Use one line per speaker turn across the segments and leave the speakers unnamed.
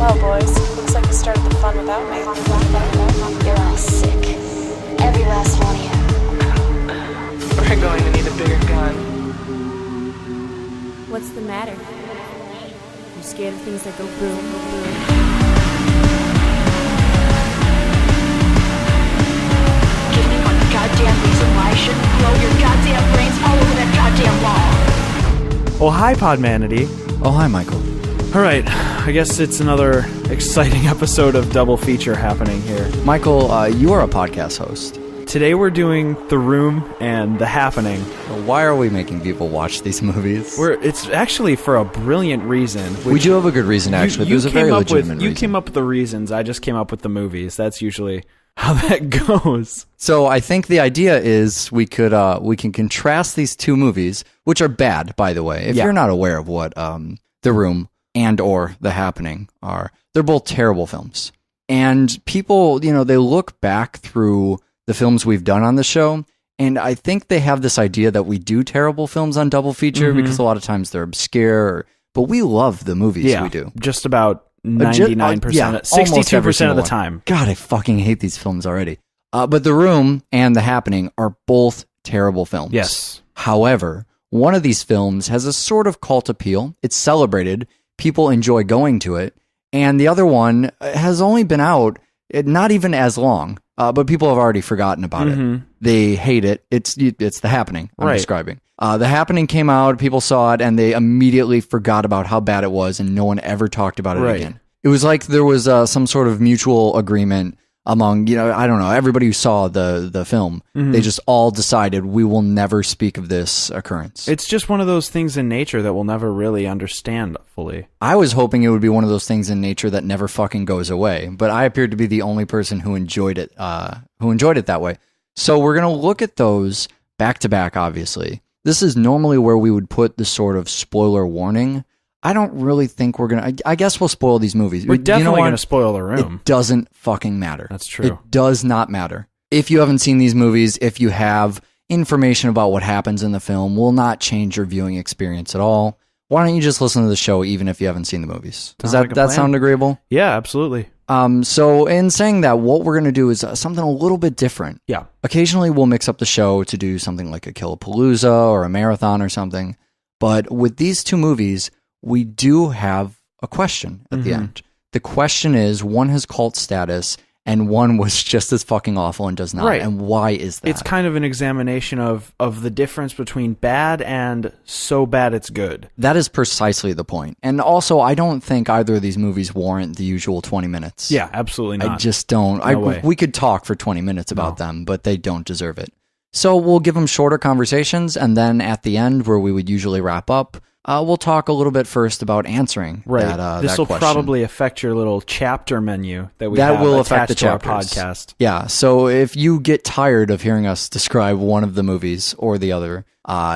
Well, boys, looks like you started the fun without me.
You're all sick. Every last one of you.
We're going to need a bigger gun.
What's the matter? You scared of things that go boom, boom?
Give me one goddamn reason why I shouldn't blow your goddamn brains all over that goddamn wall.
Oh, hi, Podmanity.
Oh, hi, Michael.
All right, I guess it's another exciting episode of Double Feature happening here.
Michael, you are a podcast host.
Today we're doing The Room and The Happening.
Why are we making people watch these movies?
It's actually for a brilliant reason.
We do have a good reason, actually. There's a very legitimate reason.
You came up with the reasons. I just came up with the movies. That's usually how that goes.
So I think the idea is we can contrast these two movies, which are bad, by the way. If you're not aware of what The Room and or The Happening are, they're both terrible films. And people, they look back through the films we've done on the show, and I think they have this idea that we do terrible films on Double Feature because a lot of times they're obscure, but we love the movies we do.
Just about 99%, 62% of the time.
God, I fucking hate these films already. But The Room and The Happening are both terrible films.
Yes.
However, one of these films has a sort of cult appeal. It's celebrated. People enjoy going to it. And the other one has only been out not even as long, but people have already forgotten about it. They hate it. It's The Happening I'm describing. The Happening came out, people saw it, and they immediately forgot about how bad it was, and no one ever talked about it again. It was like there was some sort of mutual agreement among, I don't know, everybody who saw the film. They just all decided we will never speak of this occurrence.
It's just one of those things in nature that we'll never really understand fully.
I was hoping it would be one of those things in nature that never fucking goes away, but I appeared to be the only person who enjoyed it that way. So we're going to look at those back to back, obviously. This is normally where we would put the sort of spoiler warning. I don't really think we're going to... I guess we'll spoil these movies.
We're definitely going to spoil The Room.
It doesn't fucking matter.
That's true.
It does not matter. If you haven't seen these movies, if you have information about what happens in the film, will not change your viewing experience at all. Why don't you just listen to the show even if you haven't seen the movies? Does that sound agreeable?
Yeah, absolutely.
So in saying that, what we're going to do is something a little bit different.
Yeah.
Occasionally we'll mix up the show to do something like a Killapalooza or a marathon or something. But with these two movies, we do have a question at the end. The question is, one has cult status and one was just as fucking awful and does not.
Right.
And why is that?
It's kind of an examination of the difference between bad and so bad it's good.
That is precisely the point. And also, I don't think either of these movies warrant the usual 20 minutes.
Yeah, absolutely not.
I just don't.
No way.
We could talk for 20 minutes about them, but they don't deserve it. So we'll give them shorter conversations, and then at the end, where we would usually wrap up, we'll talk a little bit first about answering that question.
This will probably affect your little chapter menu that will affect the podcast.
Yeah, so if you get tired of hearing us describe one of the movies or the other,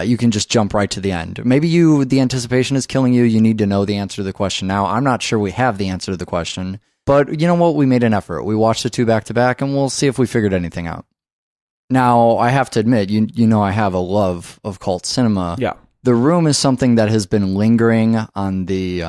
you can just jump right to the end. Maybe the anticipation is killing you. You need to know the answer to the question now. I'm not sure we have the answer to the question, but you know what? We made an effort. We watched the two back to back, and we'll see if we figured anything out. Now, I have to admit, you know I have a love of cult cinema.
Yeah.
The Room is something that has been lingering on the,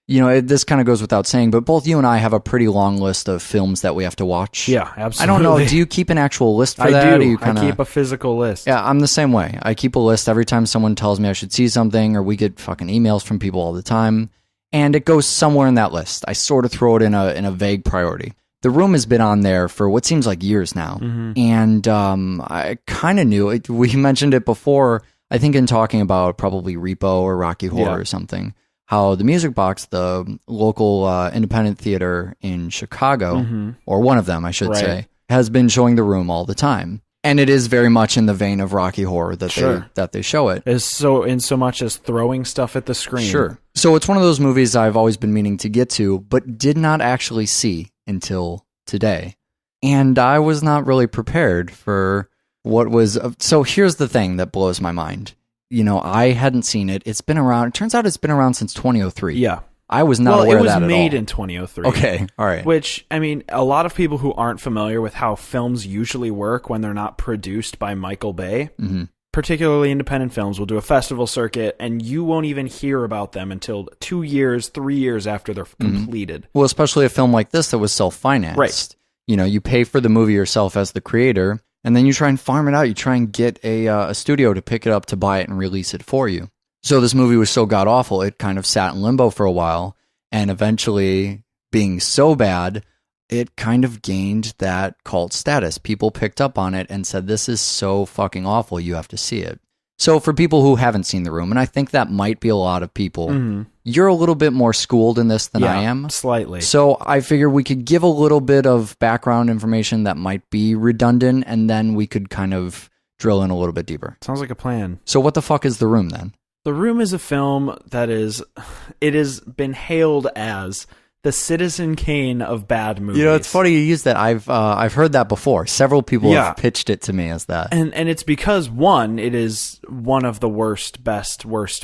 this kind of goes without saying, but both you and I have a pretty long list of films that we have to watch.
Yeah, absolutely.
I don't know, do you keep an actual list for that?
I do.
Or you kinda...
I keep a physical list.
Yeah, I'm the same way. I keep a list every time someone tells me I should see something, or we get fucking emails from people all the time, and it goes somewhere in that list. I sort of throw it in a vague priority. The Room has been on there for what seems like years now, and I kind of knew it. We mentioned it before, I think in talking about probably Repo or Rocky Horror or something, how the Music Box, the local independent theater in Chicago, or one of them, I should say, has been showing The Room all the time. And it is very much in the vein of Rocky Horror that they show it.
Is so in so much as throwing stuff at the screen.
Sure. So it's one of those movies I've always been meaning to get to, but did not actually see until today. And I was not really prepared for what was... So here's the thing that blows my mind. I hadn't seen it. It's been around... It turns out it's been around since 2003.
Yeah.
I was not aware of that at all.
It was made in 2003.
Okay, all right.
Which, I mean, a lot of people who aren't familiar with how films usually work when they're not produced by Michael Bay, particularly independent films, will do a festival circuit, and you won't even hear about them until 2 years, 3 years after they're completed.
Well, especially a film like this that was self-financed.
Right.
You know, you pay for the movie yourself as the creator, and then you try and farm it out. You try and get a studio to pick it up, to buy it, and release it for you. So this movie was so god-awful, it kind of sat in limbo for a while, and eventually, being so bad, it kind of gained that cult status. People picked up on it and said, this is so fucking awful, you have to see it. So for people who haven't seen The Room, and I think that might be a lot of people, you're a little bit more schooled in this than I am.
Slightly.
So I figured we could give a little bit of background information that might be redundant, and then we could kind of drill in a little bit deeper.
Sounds like a plan.
So what the fuck is The Room then?
The Room is a film that it has been hailed as the Citizen Kane of bad movies.
You know, it's funny you use that. I've heard that before. Several people have pitched it to me as that.
And it's because, one, it is one of the worst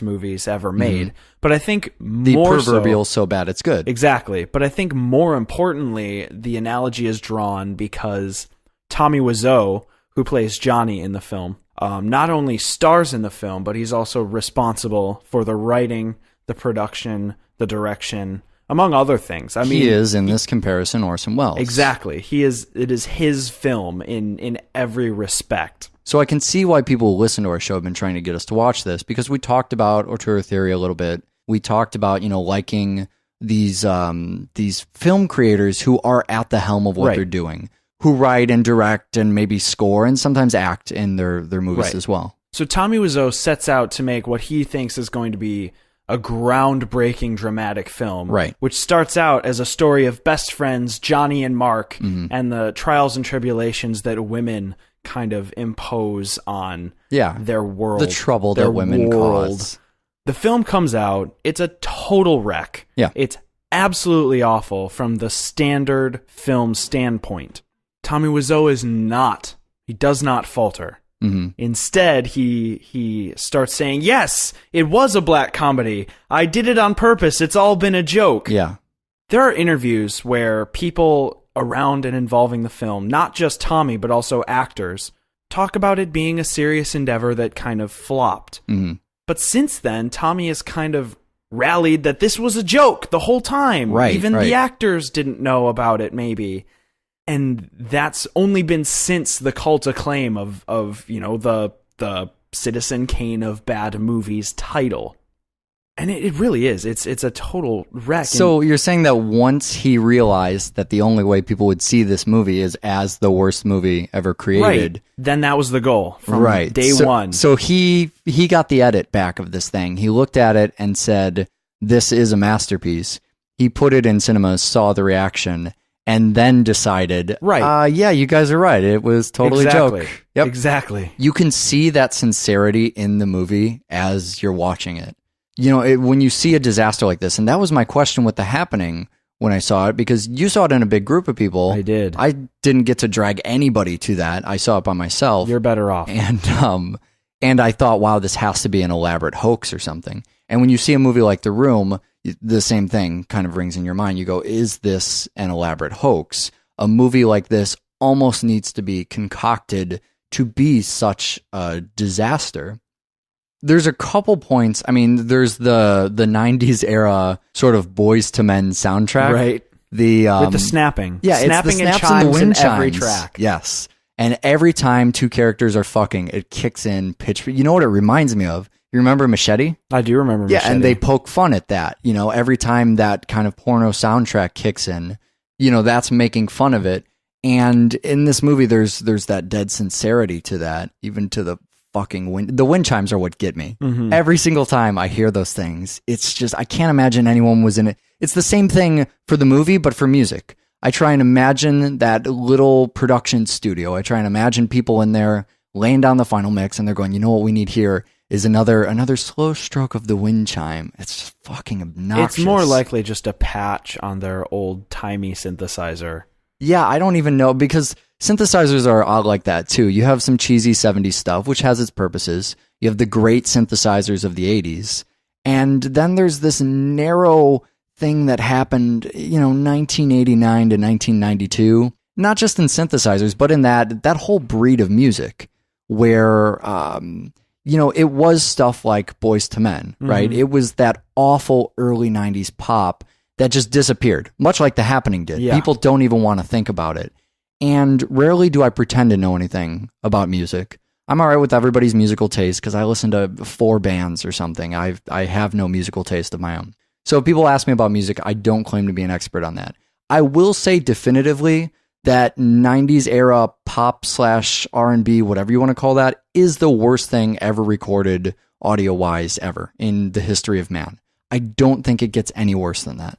movies ever made. But I think
the
more
proverbial so bad it's good.
Exactly. But I think more importantly, the analogy is drawn because Tommy Wiseau, who plays Johnny in the film, not only stars in the film, but he's also responsible for the writing, the production, the direction, among other things. I mean,
he is, in this comparison, Orson Welles.
Exactly. It is his film in every respect.
So I can see why people who listen to our show have been trying to get us to watch this, because we talked about auteur theory a little bit. We talked about, liking these film creators who are at the helm of what they're doing, who write and direct and maybe score and sometimes act in their movies as well.
So Tommy Wiseau sets out to make what he thinks is going to be a groundbreaking dramatic film, which starts out as a story of best friends Johnny and Mark and the trials and tribulations that women kind of impose on their world.
The trouble that women cause.
The film comes out, it's a total wreck.
Yeah.
It's absolutely awful from the standard film standpoint. Tommy Wiseau he does not falter. Instead, he starts saying, yes, it was a black comedy. I did it on purpose. It's all been a joke.
Yeah.
There are interviews where people around and involving the film, not just Tommy, but also actors, talk about it being a serious endeavor that kind of flopped. But since then, Tommy has kind of rallied that this was a joke the whole time. Even the actors didn't know about it, maybe. And that's only been since the cult acclaim of the Citizen Kane of bad movies title. And it really is. It's a total wreck.
So you're saying that once he realized that the only way people would see this movie is as the worst movie ever created.
Then that was the goal from day one.
So he got the edit back of this thing. He looked at it and said, this is a masterpiece. He put it in cinemas, saw the reaction, and then decided, yeah, you guys are right. It was totally a joke. Yep.
Exactly.
You can see that sincerity in the movie as you're watching it. When you see a disaster like this, and that was my question with The Happening when I saw it, because you saw it in a big group of people.
I did.
I didn't get to drag anybody to that. I saw it by myself.
You're better off.
And I thought, wow, this has to be an elaborate hoax or something. And when you see a movie like The Room, the same thing kind of rings in your mind. You go, is this an elaborate hoax? A movie like this almost needs to be concocted to be such a disaster. There's a couple points. I mean, there's the 90s era sort of Boys to Men soundtrack.
Right.
With
the snapping.
Yeah,
snapping
it's the snaps
and
and the wind
in every
chimes.
track.
Yes. And every time two characters are fucking, it kicks in pitch. You know what it reminds me of? You remember Machete?
I do remember Machete.
Yeah, and they poke fun at that. Every time that kind of porno soundtrack kicks in, that's making fun of it. And in this movie, there's that dead sincerity to that, even to the fucking wind. The wind chimes are what get me. Every single time I hear those things, it's just, I can't imagine anyone was in it. It's the same thing for the movie, but for music. I try and imagine that little production studio. I try and imagine people in there laying down the final mix, and they're going, you know what we need here is another slow stroke of the wind chime. It's just fucking obnoxious.
It's more likely just a patch on their old-timey synthesizer.
Yeah, I don't even know, because synthesizers are odd like that too. You have some cheesy 70s stuff, which has its purposes. You have the great synthesizers of the 80s. And then there's this narrow thing that happened, 1989 to 1992. Not just in synthesizers, but in that whole breed of music, where, it was stuff like Boyz II Men, right? It was that awful early 90s pop that just disappeared, much like The Happening did.
Yeah.
People don't even want to think about it. And rarely do I pretend to know anything about music. I'm all right with everybody's musical taste because I listen to 4 bands or something. I have no musical taste of my own. So if people ask me about music, I don't claim to be an expert on that. I will say definitively that 90s era pop / R&B, whatever you want to call that, is the worst thing ever recorded audio-wise ever in the history of man. I don't think it gets any worse than that.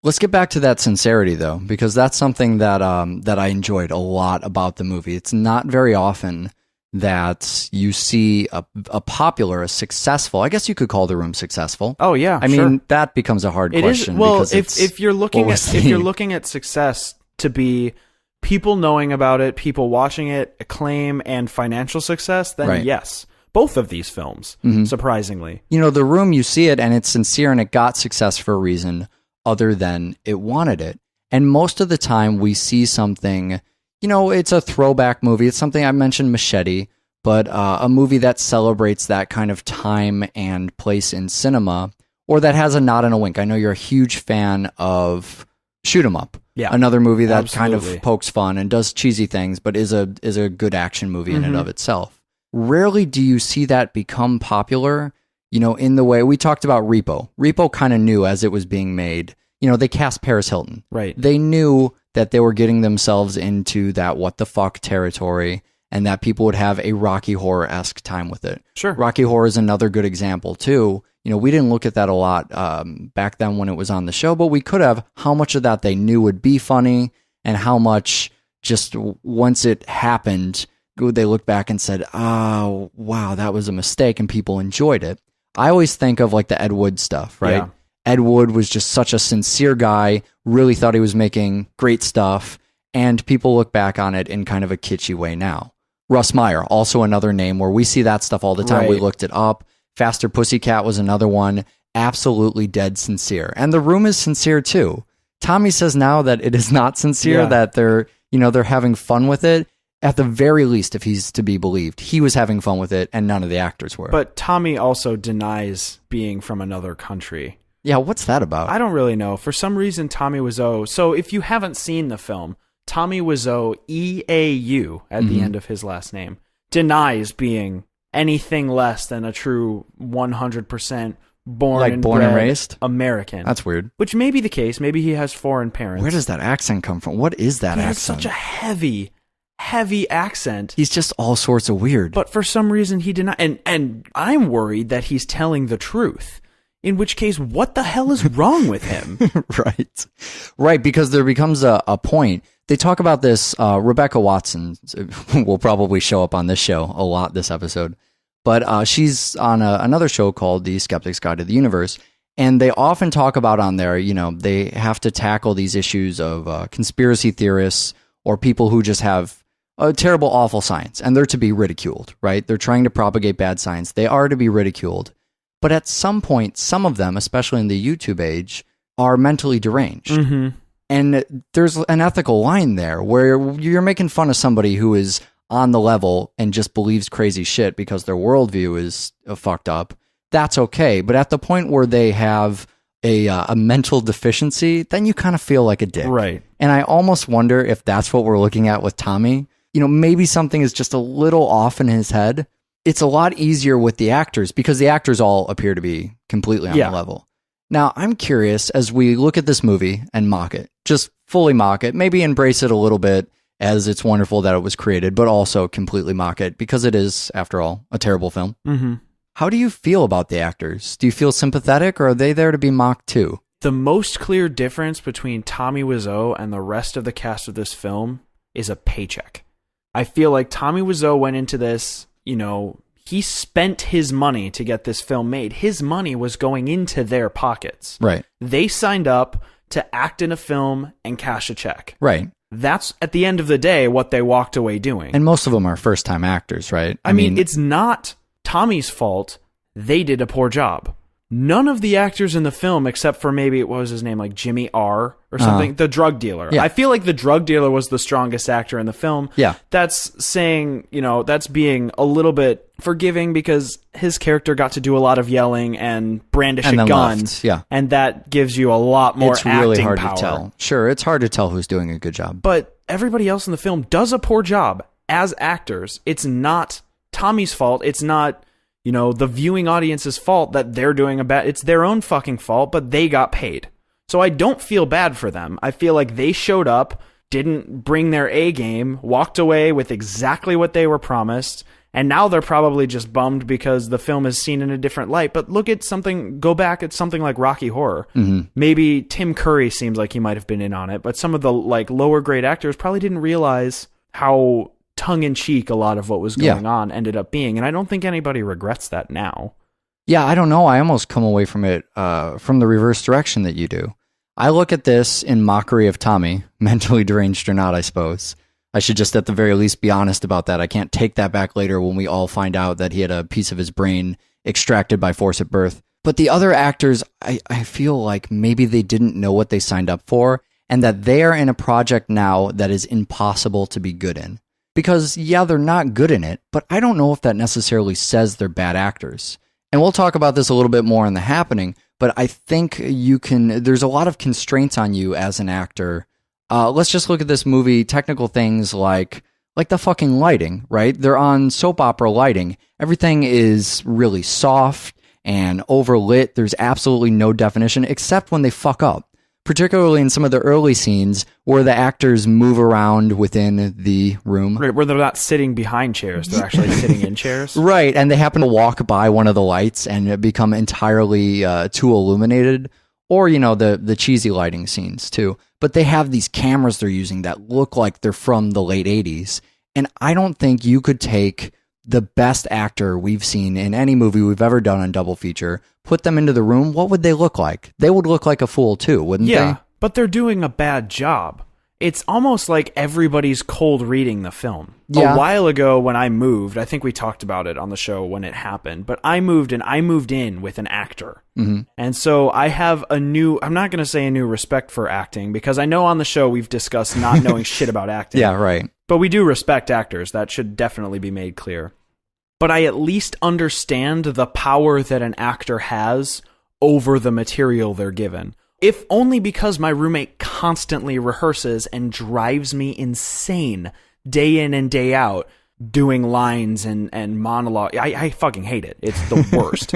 Let's get back to that sincerity, though, because that's something that I enjoyed a lot about the movie. It's not very often that you see a popular, a successful, I guess you could call The Room successful.
Oh yeah,
I mean, that becomes a hard question.
Well,
because
if you're looking at success to be people knowing about it, people watching it, acclaim, and financial success, then
Right.
yes, both of these films, surprisingly.
The Room, you see it and it's sincere and it got success for a reason other than it wanted it. And most of the time we see something, it's a throwback movie. It's something I mentioned, Machete, but a movie that celebrates that kind of time and place in cinema, or that has a nod and a wink. I know you're a huge fan of Shoot 'Em Up.
Yeah,
another movie that
absolutely.
kind of pokes fun and does cheesy things, but is a good action movie in and of itself. Rarely do you see that become popular, in the way we talked about Repo. Repo kind of knew as it was being made. They cast Paris Hilton.
Right.
They knew that they were getting themselves into that what the fuck territory and that people would have a Rocky Horror-esque time with it.
Sure.
Rocky Horror is another good example too. We didn't look at that a lot back then when it was on the show, but we could have. How much of that they knew would be funny and how much just once it happened, they looked back and said, oh, wow, that was a mistake, and people enjoyed it. I always think of like the Ed Wood stuff, right?
Yeah.
Ed Wood was just such a sincere guy, really thought he was making great stuff, and people look back on it in kind of a kitschy way now. Russ Meyer, also another name where we see that stuff all the time.
Right.
We looked it up. Faster Pussycat was another one. Absolutely dead sincere. And The Room is sincere too. Tommy says now that it is not sincere, that they're having fun with it. At the very least, if he's to be believed, he was having fun with it and none of the actors were.
But Tommy also denies being from another country.
Yeah, what's that about?
I don't really know. For some reason, Tommy Wiseau... So if you haven't seen the film, Tommy Wiseau, EAU, at the end of his last name, denies being anything less than a true 100% born and
raised
American.
That's weird.
Which may be the case. Maybe he has foreign parents.
Where does that accent come from? What is that
he has
accent?
such a heavy accent.
He's just all sorts of weird.
But for some reason he denies. And I'm worried that he's telling the truth. In which case, what the hell is wrong with him?
Right, because there becomes a point. They talk about this, Rebecca Watson will probably show up on this show a lot this episode, but she's on another show called The Skeptic's Guide to the Universe, and they often talk about on there, they have to tackle these issues of conspiracy theorists or people who just have a terrible, awful science, and they're to be ridiculed, right? They're trying to propagate bad science. They are to be ridiculed. But at some point, some of them, especially in the YouTube age, are mentally deranged. Mm-hmm. And there's an ethical line there where you're making fun of somebody who is on the level and just believes crazy shit because their worldview is fucked up. That's okay. But at the point where they have a mental deficiency, then you kind of feel like a dick.
Right.
And I almost wonder if that's what we're looking at with Tommy. Maybe something is just a little off in his head. It's a lot easier with the actors because the actors all appear to be completely on the level. Now, I'm curious as we look at this movie and mock it, just fully mock it, maybe embrace it a little bit as it's wonderful that it was created, but also completely mock it because it is, after all, a terrible film. Mm-hmm. How do you feel about the actors? Do you feel sympathetic or are they there to be mocked too?
The most clear difference between Tommy Wiseau and the rest of the cast of this film is a paycheck. I feel like Tommy Wiseau went into this, he spent his money to get this film made. His money was going into their pockets.
Right.
They signed up to act in a film and cash a check.
Right.
That's, at the end of the day, what they walked away doing.
And most of them are first-time actors, right?
I mean, it's not Tommy's fault. They did a poor job. none of the actors in the film, except for maybe, what was his name, like Jimmy R or something, the drug dealer.
Yeah.
I feel like the drug dealer was the strongest actor in the film.
Yeah.
That's saying, that's being a little bit forgiving because his character got to do a lot of yelling and brandish
And
a
then
gun.
left, yeah.
And that gives you a lot more
It's really
acting
hard
power.
to tell. Sure, it's hard to tell who's doing a good job.
But everybody else in the film does a poor job as actors. It's not Tommy's fault. It's not, the viewing audience's fault that they're doing it's their own fucking fault, but they got paid. So I don't feel bad for them. I feel like they showed up, didn't bring their A game, walked away with exactly what they were promised, and now they're probably just bummed because the film is seen in a different light. But go back at something like Rocky Horror. Mm-hmm. Maybe Tim Curry seems like he might have been in on it, but some of the lower grade actors probably didn't realize how tongue-in-cheek a lot of what was going on ended up being, and I don't think anybody regrets that now.
Yeah, I don't know. I almost come away from it from the reverse direction that you do. I look at this in mockery of Tommy, mentally deranged or not, I suppose. I should just at the very least be honest about that. I can't take that back later when we all find out that he had a piece of his brain extracted by force at birth. But the other actors, I feel like maybe they didn't know what they signed up for, and that they are in a project now that is impossible to be good in. Because, they're not good in it, but I don't know if that necessarily says they're bad actors. And we'll talk about this a little bit more in The Happening, but I think there's a lot of constraints on you as an actor. Let's just look at this movie, technical things like the fucking lighting, right? They're on soap opera lighting. Everything is really soft and overlit. There's absolutely no definition except when they fuck up. Particularly in some of the early scenes where the actors move around within the room.
Right, where they're not sitting behind chairs, they're actually sitting in chairs.
Right, and they happen to walk by one of the lights and become entirely too illuminated. Or, the cheesy lighting scenes too. But they have these cameras they're using that look like they're from the late 80s. And I don't think you could take the best actor we've seen in any movie we've ever done on Double Feature, put them into the room, what would they look like? They would look like a fool too, wouldn't they?
Yeah, but they're doing a bad job. It's almost like everybody's cold reading the film.
Yeah.
A while ago when I moved, I think we talked about it on the show when it happened, but I moved in with an actor. Mm-hmm. And so I have I'm not going to say a new respect for acting, because I know on the show we've discussed not knowing shit about acting.
Yeah, right.
But we do respect actors. That should definitely be made clear. But I at least understand the power that an actor has over the material they're given. If only because my roommate constantly rehearses and drives me insane day in and day out doing lines and monologue. I fucking hate it. It's the worst.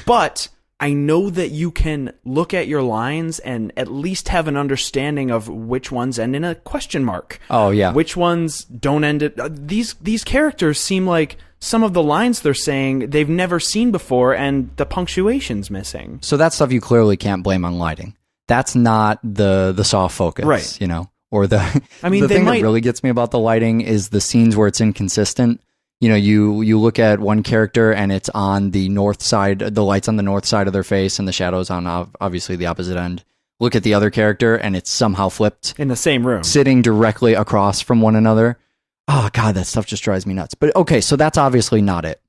But I know that you can look at your lines and at least have an understanding of which ones end in a question mark.
Oh, yeah.
Which ones don't end it. These characters seem like some of the lines they're saying they've never seen before, and the punctuation's missing.
So that stuff you clearly can't blame on lighting. That's not the soft focus,
right?
Or the the thing that really gets me about the lighting is the scenes where it's inconsistent. You look at one character and it's on the north side, the light's on the north side of their face and the shadows on obviously the opposite end. Look at the other character and it's somehow flipped.
In the same room.
Sitting directly across from one another. Oh, God, that stuff just drives me nuts. But okay, so that's obviously not it.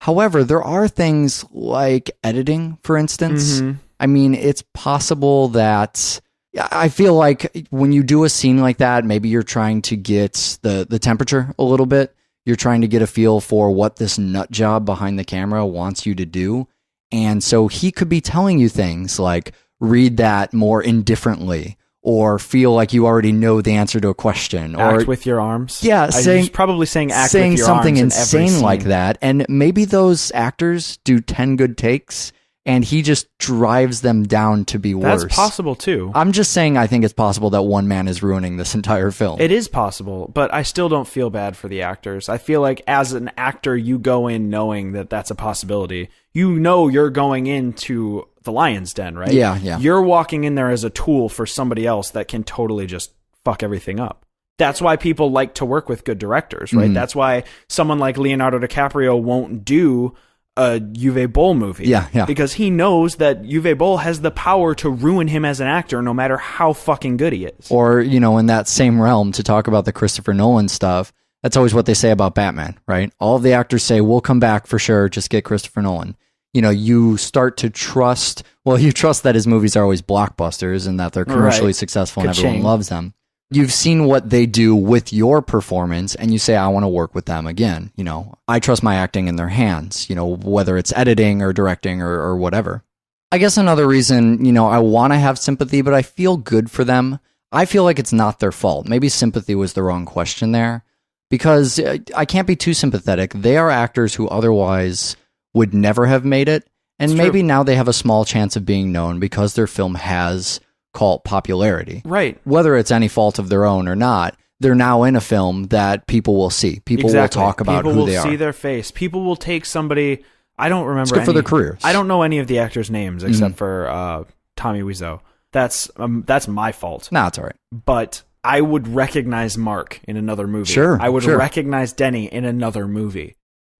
However, there are things like editing, for instance. Mm-hmm. I mean, it's possible that I feel like when you do a scene like that, maybe you're trying to get the temperature a little bit. You're trying to get a feel for what this nut job behind the camera wants you to do. And so he could be telling you things like, read that more indifferently, or feel like you already know the answer to a question.
Act
or
with your arms.
Yeah,
probably saying act with your
something
arms
insane like that. And maybe those actors do 10 good takes, and he just drives them down to be worse.
That's possible too.
I'm just saying I think it's possible that one man is ruining this entire film.
It is possible, but I still don't feel bad for the actors. I feel like as an actor, you go in knowing that that's a possibility. You know you're going into the lion's den, right?
Yeah.
You're walking in there as a tool for somebody else that can totally just fuck everything up. That's why people like to work with good directors, right? Mm-hmm. That's why someone like Leonardo DiCaprio won't do a Uwe Boll movie.
Yeah.
Because he knows that Uwe Boll has the power to ruin him as an actor no matter how fucking good he is.
Or, in that same realm, to talk about the Christopher Nolan stuff, that's always what they say about Batman, right? All of the actors say, we'll come back for sure, just get Christopher Nolan. you start to trust, you trust that his movies are always blockbusters and that they're commercially successful and everyone loves them. You've seen what they do with your performance and you say, I want to work with them again. I trust my acting in their hands, whether it's editing or directing or whatever. I guess another reason, I want to have sympathy, but I feel good for them. I feel like it's not their fault. Maybe sympathy was the wrong question there, because I can't be too sympathetic. They are actors who otherwise would never have made it. And maybe now they have a small chance of being known because their film has cult popularity.
Right.
Whether it's any fault of their own or not, they're now in a film that people will see. People will talk about who they are.
People will see their face. People will take somebody... I don't remember.
It's good for their careers.
I don't know any of the actors' names except for Tommy Wiseau. That's my fault.
Nah, it's all right.
But I would recognize Mark in another movie.
Sure.
I would recognize Denny in another movie.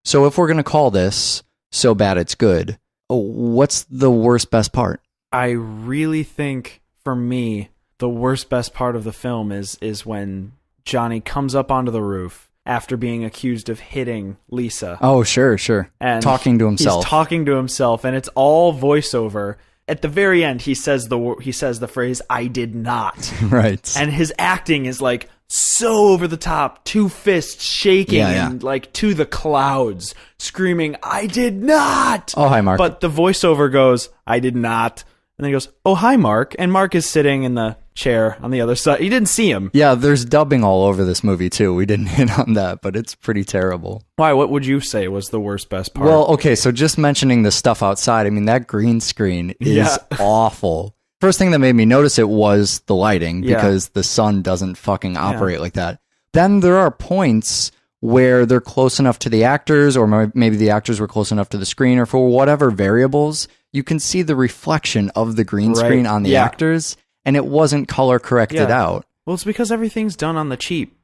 So if we're going to call this So Bad It's Good, what's the worst best part?
I really think, for me, the worst best part of the film is when Johnny comes up onto the roof after being accused of hitting Lisa.
Oh, sure.
And
talking to himself.
He's talking to himself, and it's all voiceover. At the very end, he says the phrase, "I did not."
Right.
And his acting is like so over the top, two fists shaking and like to the clouds, screaming, "I did not."
Oh, hi, Mark.
But the voiceover goes, "I did not." And then he goes, "Oh, hi, Mark." And Mark is sitting in the chair on the other side. You didn't see him.
Yeah, there's dubbing all over this movie, too. We didn't hit on that, but it's pretty terrible.
Why? What would you say was the worst best part?
Well, okay, so just mentioning the stuff outside, I mean, that green screen is awful. First thing that made me notice it was the lighting, because the sun doesn't fucking operate like that. Then there are points where they're close enough to the actors, or maybe the actors were close enough to the screen, or for whatever variables, you can see the reflection of the green screen on the actors, and it wasn't color corrected out.
Well, it's because everything's done on the cheap.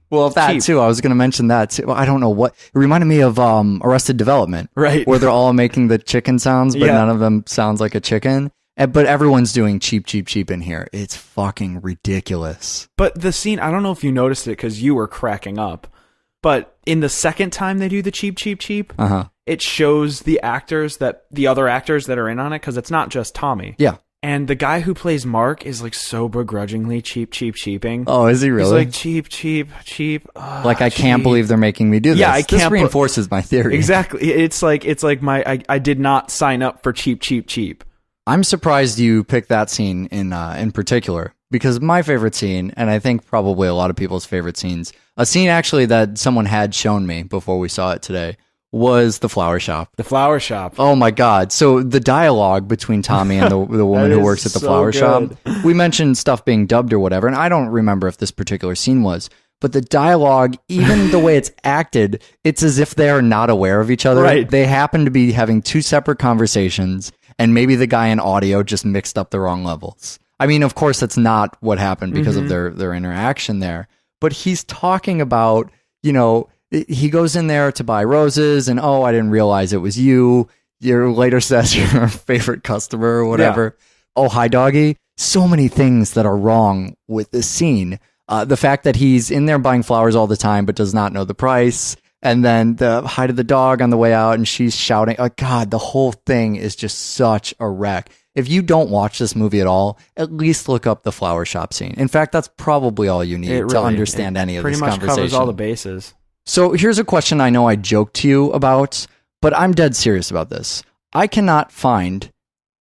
Well, that too. I was going to mention that too. I don't know what. It reminded me of Arrested Development,
right?
Where they're all making the chicken sounds, but none of them sounds like a chicken. But everyone's doing cheap in here. It's fucking ridiculous.
But the scene, I don't know if you noticed it because you were cracking up, but in the second time they do the cheap, it shows the other actors that are in on it, because it's not just Tommy.
Yeah.
And the guy who plays Mark is like so begrudgingly cheaping.
Oh, is he really?
He's like cheap. Oh,
like, I can't believe they're making me do this.
Yeah,
This reinforces my theory.
Exactly. It's like I did not sign up for cheap.
I'm surprised you picked that scene in particular, because my favorite scene, and I think probably a lot of people's favorite scenes, a scene actually that someone had shown me before we saw it today, was the flower shop.
The flower shop.
Oh my God. So the dialogue between Tommy and the woman who works at the flower shop, we mentioned stuff being dubbed or whatever, and I don't remember if this particular scene was, but the dialogue, even the way it's acted, it's as if they are not aware of each other.
Right.
They happen to be having two separate conversations, and maybe the guy in audio just mixed up the wrong levels. I mean, of course, that's not what happened because of their interaction there, but he's talking about, he goes in there to buy roses, and I didn't realize it was you. You later says you're a favorite customer or whatever. Yeah. Oh, hi, doggy. So many things that are wrong with this scene. The fact that he's in there buying flowers all the time but does not know the price. And then the hi to the dog on the way out, and she's shouting. Oh, God, the whole thing is just such a wreck. If you don't watch this movie at all, at least look up the flower shop scene. In fact, that's probably all you need to understand any of this conversation.
Pretty much covers all the bases.
So here's a question I know I joked to you about, but I'm dead serious about this. I cannot find...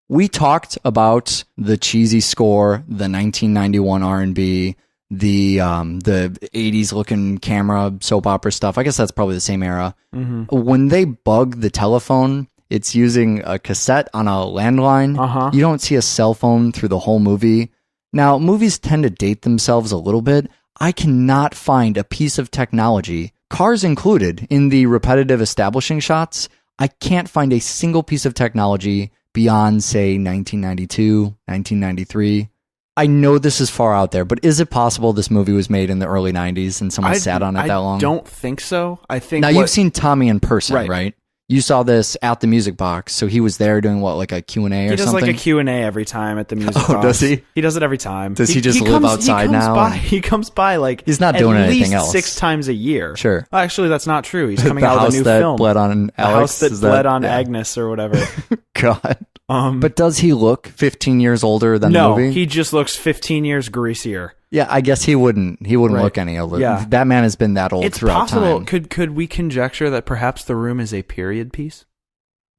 We talked about the cheesy score, the 1991 R&B, the 80s looking camera soap opera stuff. I guess that's probably the same era. Mm-hmm. When they bug the telephone, it's using a cassette on a landline. You don't see a cell phone through the whole movie. Now, movies tend to date themselves a little bit. I cannot find a piece of technology, cars included, in the repetitive establishing shots. I can't find a single piece of technology beyond, say, 1992, 1993. I know this is far out there, but is it possible this movie was made in the early 90s and someone sat on it that long?
I don't think so. I think
now, you've seen Tommy in person, right? You saw this at the Music Box, so he was there doing what, like a Q&A or something?
He does like a Q&A every time at the Music Box.
Oh, does he?
He does it every time.
Does he just live outside now?
He comes by like
he's not doing anything else.
At least 6 times a year.
Sure.
Well, actually, that's not true. He's coming out with a new film.
The House That Bled on Alex.
The House That Bled on Agnes or whatever.
God. But does he look 15 years older than the movie?
No, he just looks 15 years greasier.
Yeah, I guess he wouldn't look any older.
Yeah.
That man has been that old throughout time.
Could we conjecture that perhaps The Room is a period piece?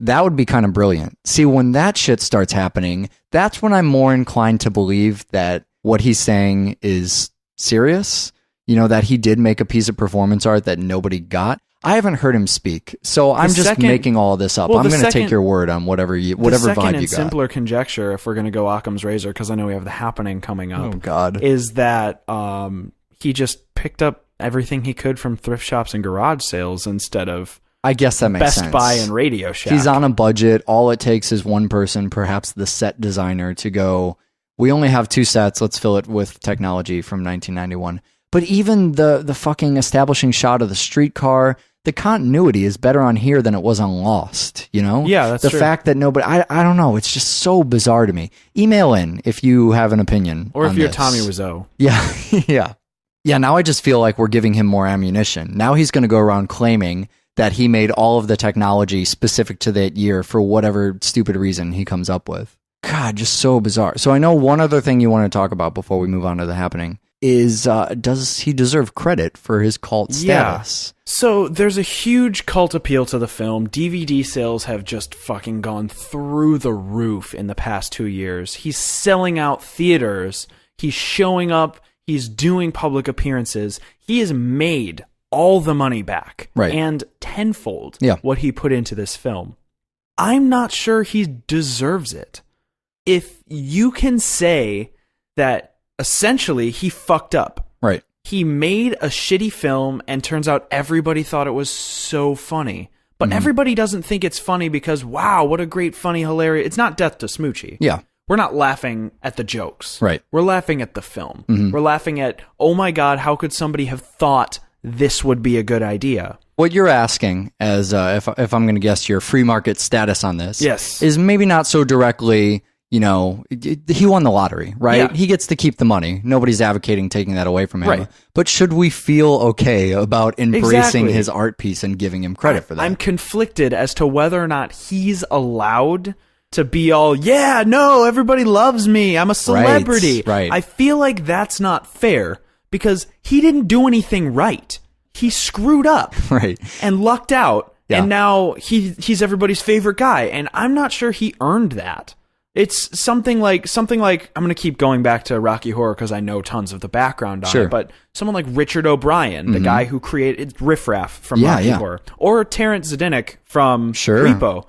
That would be kind of brilliant. See, when that shit starts happening, that's when I'm more inclined to believe that what he's saying is serious. You know, that he did make a piece of performance art that nobody got. I haven't heard him speak, so I'm just making all this up. I'm going to take your word on whatever vibe you got.
The second and simpler conjecture, if we're going to go Occam's razor, because I know we have The Happening coming up.
Oh, God.
Is that he just picked up everything he could from thrift shops and garage sales instead of...
I guess that makes sense.
Best Buy and Radio Shack.
He's on a budget. All it takes is one person, perhaps the set designer, to go, we only have 2 sets. Let's fill it with technology from 1991. But even the fucking establishing shot of the streetcar, the continuity is better on here than it was on Lost, you know?
Yeah, that's true.
The fact that nobody... I don't know. It's just so bizarre to me. Email in if you have an opinion
or if you're
this.
Tommy Wiseau.
Yeah, yeah. Yeah, now I just feel like we're giving him more ammunition. Now he's going to go around claiming that he made all of the technology specific to that year for whatever stupid reason he comes up with. God, just so bizarre. So I know one other thing you want to talk about before we move on to The Happening is, does he deserve credit for his cult status?
Yeah. So there's a huge cult appeal to the film. DVD sales have just fucking gone through the roof in the past 2 years. He's selling out theaters. He's showing up. He's doing public appearances. He has made all the money back,
right,
and tenfold
what
he put into this film. I'm not sure he deserves it. If you can say that essentially he fucked up,
right?
He made a shitty film and turns out everybody thought it was so funny, but everybody doesn't think it's funny because, wow, what a great, funny, hilarious. It's not Death to Smoochie.
Yeah.
We're not laughing at the jokes.
Right.
We're laughing at the film. We're laughing at, oh my God, how could somebody have thought this would be a good idea?
What you're asking, as if I'm going to guess your free market status on this,
yes,
is maybe not so directly, you know, he won the lottery, right?
Yeah.
He gets to keep the money. Nobody's advocating taking that away from him.
Right.
But should we feel okay about embracing his art piece and giving him credit for that?
I'm conflicted as to whether or not he's allowed to be all, yeah, no, everybody loves me. I'm a celebrity.
Right.
I feel like that's not fair because he didn't do anything right. He screwed up
right,
and lucked out.
Yeah.
And now he's everybody's favorite guy. And I'm not sure he earned that. It's something like I'm going to keep going back to Rocky Horror because I know tons of the background on it, but someone like Richard O'Brien, the guy who created Riff Raff from Rocky Horror, or Terrence Zdenek from Repo,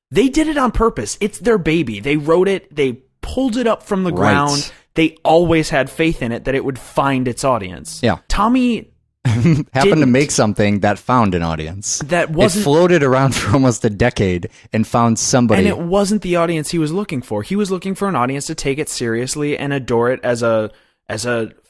they did it on purpose. It's their baby. They wrote it. They pulled it up from the ground. They always had faith in it that it would find its audience.
Yeah.
Tommy
happened to make something that found an audience.
That wasn't...
It floated around for almost a decade and found somebody.
And it wasn't the audience he was looking for. He was looking for an audience to take it seriously and adore it as a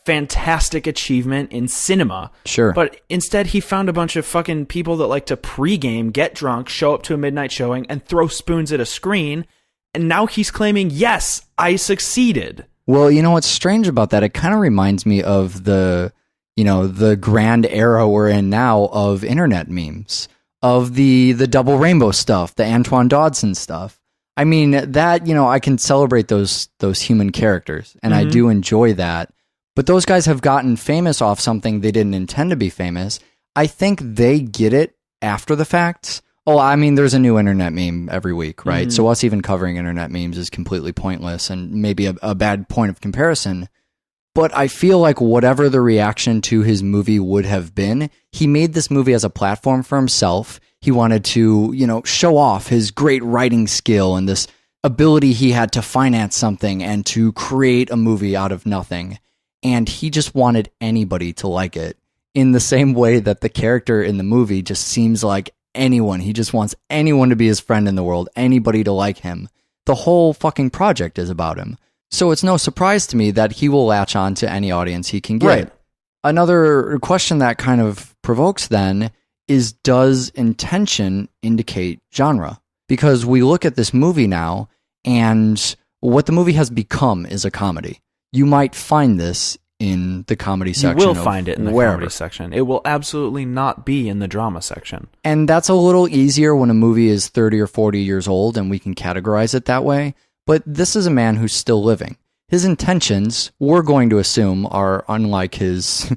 fantastic achievement in cinema.
Sure.
But instead, he found a bunch of fucking people that like to pregame, get drunk, show up to a midnight showing, and throw spoons at a screen. And now he's claiming, yes, I succeeded.
Well, you know what's strange about that? It kind of reminds me of the grand era we're in now of internet memes, of the double rainbow stuff, the Antoine Dodson stuff. I mean, that, you know, I can celebrate those human characters, and I do enjoy that. But those guys have gotten famous off something they didn't intend to be famous. I think they get it after the fact. Oh, I mean, there's a new internet meme every week, right? So us even covering internet memes is completely pointless and maybe a bad point of comparison. But I feel like whatever the reaction to his movie would have been, he made this movie as a platform for himself. He wanted to, you know, show off his great writing skill and this ability he had to finance something and to create a movie out of nothing. And he just wanted anybody to like it in the same way that the character in the movie just seems like anyone. He just wants anyone to be his friend in the world, anybody to like him. The whole fucking project is about him. So it's no surprise to me that he will latch on to any audience he can get.
Right.
Another question that kind of provokes then is, does intention indicate genre? Because we look at this movie now, and what the movie has become is a comedy. You might find this in the comedy section.
You will find it in the
wherever.
comedy section. It will absolutely not be in the drama section.
And that's a little easier when a movie is 30 or 40 years old and we can categorize it that way. But this is a man who's still living. His intentions, we're going to assume, are unlike his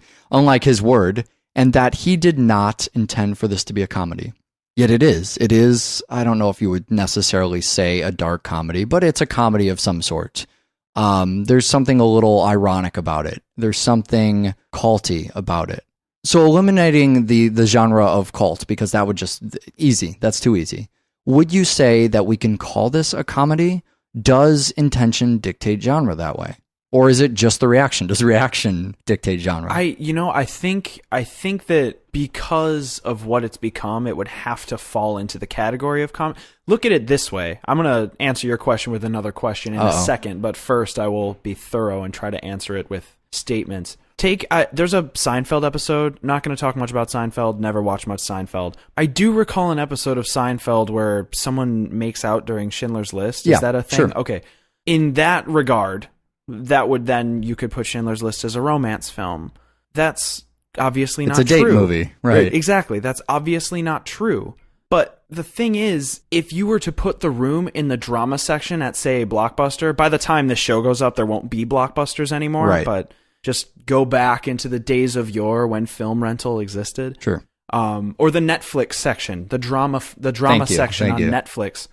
word, and that he did not intend for this to be a comedy. Yet it is. It is, I don't know if you would necessarily say a dark comedy, but it's a comedy of some sort. There's something a little ironic about it. There's something culty about it. So eliminating the genre of cult, because that would just, easy, that's too easy. Would you say that we can call this a comedy? Does intention dictate genre that way? Or is it just the reaction? Does reaction dictate genre?
I think that because of what it's become, it would have to fall into the category of comedy. Look at it this way. I'm going to answer your question with another question in a second, but first I will be thorough and try to answer it with statements. There's a Seinfeld episode. Not going to talk much about Seinfeld. Never watched much Seinfeld. I do recall an episode of Seinfeld where someone makes out during Schindler's List. Is that a thing?
Sure.
Okay. In that regard, that would then, you could put Schindler's List as a romance film. That's obviously not true.
It's a date movie, right?
Exactly. That's obviously not true. But the thing is, if you were to put The Room in the drama section at, say, Blockbuster, by the time this show goes up, there won't be Blockbusters anymore.
Right.
But just go back into the days of yore when film rental existed.
Sure.
Or the Netflix section, the drama section on Netflix.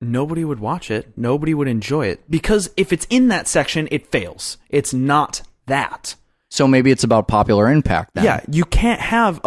Nobody would watch it. Nobody would enjoy it. Because if it's in that section, it fails. It's not that.
So maybe it's about popular impact then.
Yeah, you can't have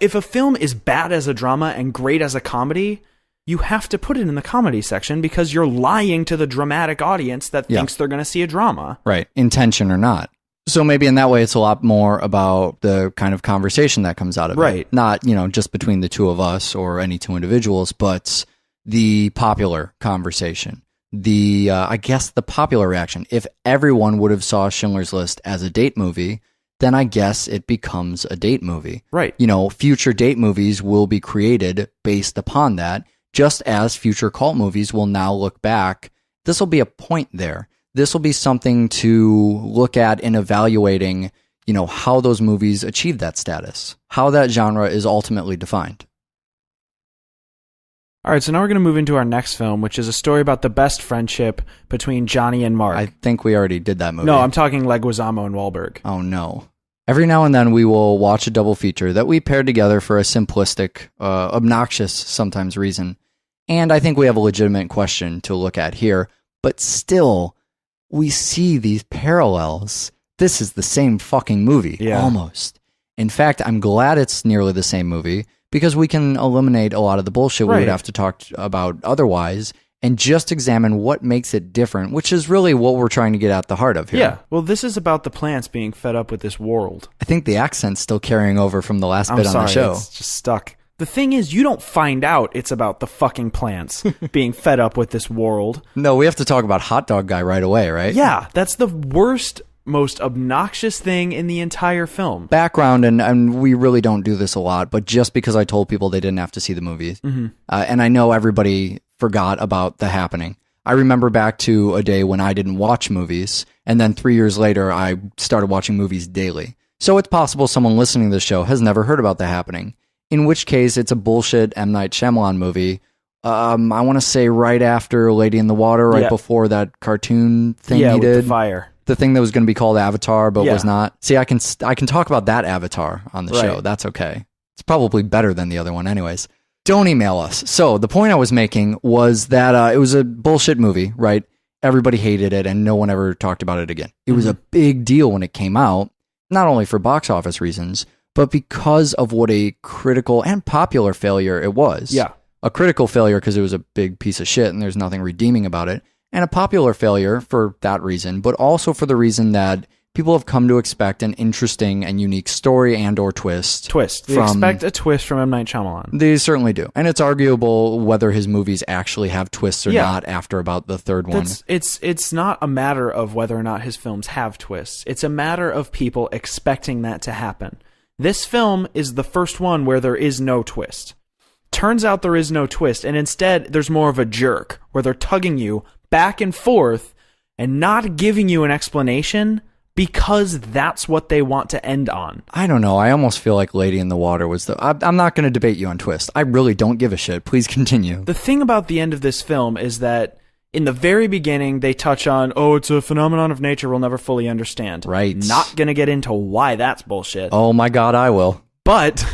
if a film is bad as a drama and great as a comedy, you have to put it in the comedy section because you're lying to the dramatic audience that thinks they're going to see a drama.
Right, intention or not. So maybe in that way, it's a lot more about the kind of conversation that comes out of it.
Right.
Not, just between the two of us or any two individuals, but the popular conversation. I guess the popular reaction. If everyone would have saw Schindler's List as a date movie, then I guess it becomes a date movie.
Right.
Future date movies will be created based upon that, just as future cult movies will now look back. This will be a point there. This will be something to look at in evaluating, how those movies achieve that status, how that genre is ultimately defined.
All right, so now we're going to move into our next film, which is a story about the best friendship between Johnny and Mark.
I think we already did that movie.
No, I'm talking Leguizamo and Wahlberg.
Oh, no. Every now and then we will watch a double feature that we paired together for a simplistic, obnoxious sometimes reason. And I think we have a legitimate question to look at here. But still, we see these parallels. This is the same fucking movie, almost. In fact, I'm glad it's nearly the same movie, because we can eliminate a lot of the bullshit we would have to talk about otherwise and just examine what makes it different, which is really what we're trying to get at the heart of here.
Yeah, well, this is about the plants being fed up with this world.
I think the accent's still carrying over from the last bit on the show.
It's just stuck. The thing is, you don't find out it's about the fucking plants being fed up with this world.
No, we have to talk about Hot Dog Guy right away, right?
Yeah, that's the worst, most obnoxious thing in the entire film.
Background, and we really don't do this a lot, but just because I told people they didn't have to see the movies, and I know everybody forgot about The Happening. I remember back to a day when I didn't watch movies, and then 3 years later, I started watching movies daily. So it's possible someone listening to this show has never heard about The Happening, in which case it's a bullshit M. Night Shyamalan movie. I want to say right after Lady in the Water, right before that cartoon thing he did.
With the fire.
The thing that was going to be called Avatar, but was not. See, I can talk about that Avatar on the show. That's okay. It's probably better than the other one anyways. Don't email us. So the point I was making was that it was a bullshit movie, right? Everybody hated it and no one ever talked about it again. It was a big deal when it came out, not only for box office reasons, but because of what a critical and popular failure it was.
Yeah.
A critical failure because it was a big piece of shit and there's nothing redeeming about it. And a popular failure for that reason, but also for the reason that people have come to expect an interesting and unique story and or twist.
They expect a twist from M. Night Shyamalan.
They certainly do. And it's arguable whether his movies actually have twists or not after about the third one.
It's not a matter of whether or not his films have twists. It's a matter of people expecting that to happen. This film is the first one where there is no twist. Turns out there is no twist, and instead there's more of a jerk, where they're tugging you back and forth and not giving you an explanation because that's what they want to end on.
I don't know. I almost feel like Lady in the Water was the... I'm not going to debate you on twist. I really don't give a shit. Please continue.
The thing about the end of this film is that in the very beginning, they touch on, it's a phenomenon of nature we'll never fully understand.
Right.
Not going to get into why that's bullshit.
Oh my God, I will.
But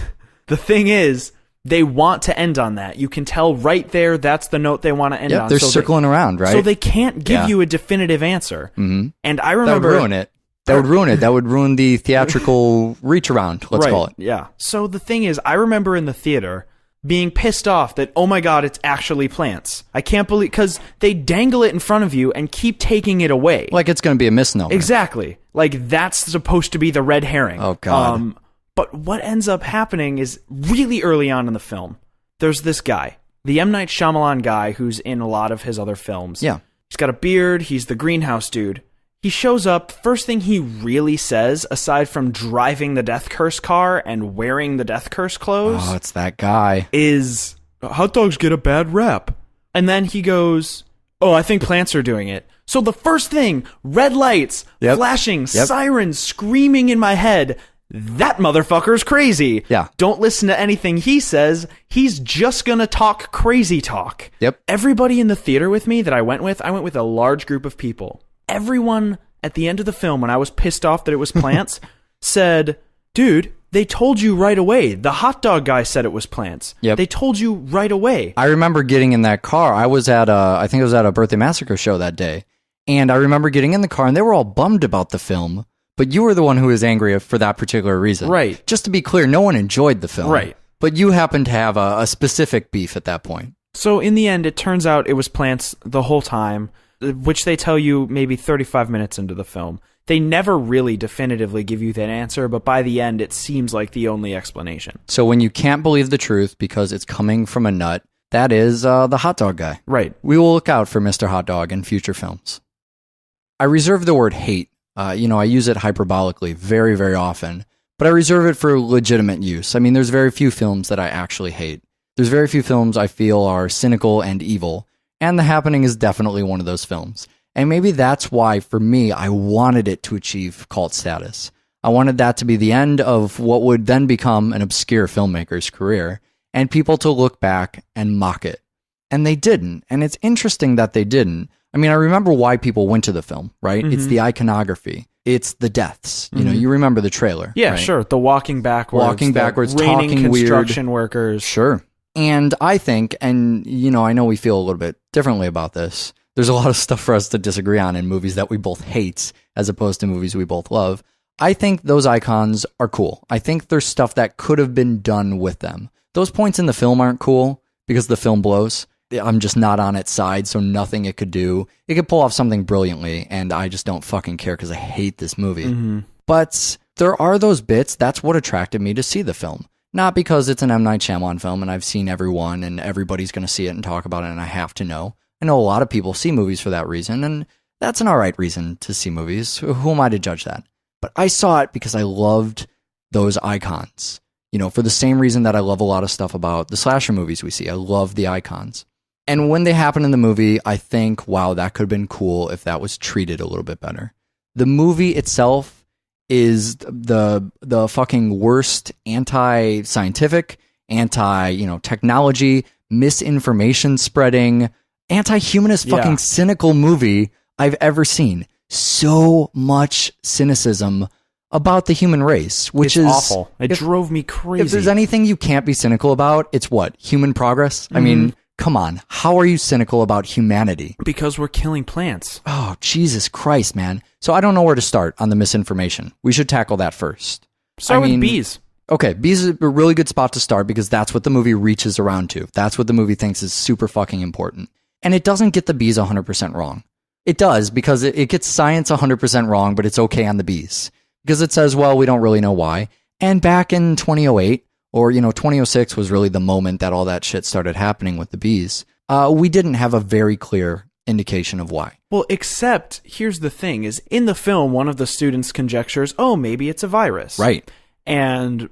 the thing is, they want to end on that. You can tell right there that's the note they want to end on.
They're circling around, right?
So they can't give you a definitive answer.
Mm-hmm.
And I remember...
That would ruin it. That would ruin it. That would ruin the theatrical reach around, let's call it.
Yeah. So the thing is, I remember in the theater being pissed off that, oh my God, it's actually plants. I can't believe... Because they dangle it in front of you and keep taking it away.
Like it's going to be a misnomer.
Exactly. Like that's supposed to be the red herring.
Oh, God.
But what ends up happening is really early on in the film, there's this guy, the M. Night Shyamalan guy who's in a lot of his other films.
Yeah.
He's got a beard. He's the greenhouse dude. He shows up. First thing he really says, aside from driving the Death Curse car and wearing the Death Curse clothes...
Oh, it's that guy.
...is, hot dogs get a bad rap. And then he goes, I think plants are doing it. So the first thing, red lights, flashing, sirens screaming in my head... That motherfucker's crazy.
Yeah.
Don't listen to anything he says. He's just gonna talk crazy talk.
Yep.
Everybody in the theater with me that I went with a large group of people. Everyone at the end of the film, when I was pissed off that it was plants, said, dude, they told you right away. The hot dog guy said it was plants.
Yep.
They told you right away.
I remember getting in that car. I was at I think it was at a Birthday Massacre show that day. And I remember getting in the car and they were all bummed about the film. But you were the one who was angry for that particular reason.
Right.
Just to be clear, no one enjoyed the film.
Right.
But you happened to have a specific beef at that point.
So in the end, it turns out it was plants the whole time, which they tell you maybe 35 minutes into the film. They never really definitively give you that answer, but by the end, it seems like the only explanation.
So when you can't believe the truth because it's coming from a nut, that is the hot dog guy.
Right.
We will look out for Mr. Hot Dog in future films. I reserve the word hate. I use it hyperbolically very, very often, but I reserve it for legitimate use. I mean, there's very few films that I actually hate. There's very few films I feel are cynical and evil, and The Happening is definitely one of those films. And maybe that's why, for me, I wanted it to achieve cult status. I wanted that to be the end of what would then become an obscure filmmaker's career, and people to look back and mock it. And they didn't, and it's interesting that they didn't. I mean, I remember why people went to the film, right? Mm-hmm. It's the iconography. It's the deaths.
Mm-hmm.
You remember the trailer.
Yeah,
right?
Sure. The walking backwards,
talking
construction
weird.
Workers.
Sure. And I think, and I know we feel a little bit differently about this. There's a lot of stuff for us to disagree on in movies that we both hate as opposed to movies we both love. I think those icons are cool. I think there's stuff that could have been done with them. Those points in the film aren't cool because the film blows. I'm just not on its side, so nothing it could do. It could pull off something brilliantly, and I just don't fucking care because I hate this movie. Mm-hmm. But there are those bits. That's what attracted me to see the film. Not because it's an M. Night Shyamalan film, and I've seen every one, and everybody's going to see it and talk about it, and I have to know. I know a lot of people see movies for that reason, and that's an alright reason to see movies. Who am I to judge that? But I saw it because I loved those icons. For the same reason that I love a lot of stuff about the slasher movies we see. I love the icons. And when they happen in the movie, I think, wow, that could have been cool if that was treated a little bit better. The movie itself is the fucking worst anti-scientific, technology, misinformation spreading, anti-humanist fucking cynical movie I've ever seen. So much cynicism about the human race, which is
awful. It drove me crazy.
If there's anything you can't be cynical about, it's what? Human progress? Mm-hmm. I mean, come on. How are you cynical about humanity?
Because we're killing plants.
Oh, Jesus Christ, man. So I don't know where to start on the misinformation. We should tackle that first.
Start with bees.
Okay, bees is a really good spot to start because that's what the movie reaches around to. That's what the movie thinks is super fucking important. And it doesn't get the bees 100% wrong. It does because it gets science 100% wrong, but it's okay on the bees. Because it says, well, we don't really know why. And back in 2008, or 2006 was really the moment that all that shit started happening with the bees, we didn't have a very clear indication of why.
Well, except, here's the thing, is in the film, one of the students conjectures, maybe it's a virus.
Right.
And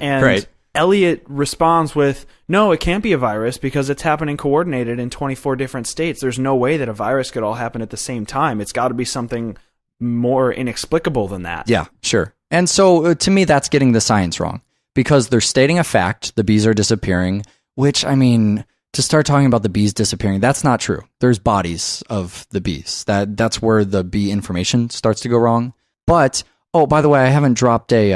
Right.
Elliot responds with, no, it can't be a virus because it's happening coordinated in 24 different states. There's no way that a virus could all happen at the same time. It's got to be something more inexplicable than that.
Yeah, sure. And so to me, that's getting the science wrong because they're stating a fact, the bees are disappearing, which, I mean, to start talking about the bees disappearing, that's not true. There's bodies of the bees. That's where the bee information starts to go wrong. But, oh, by the way, I haven't dropped a...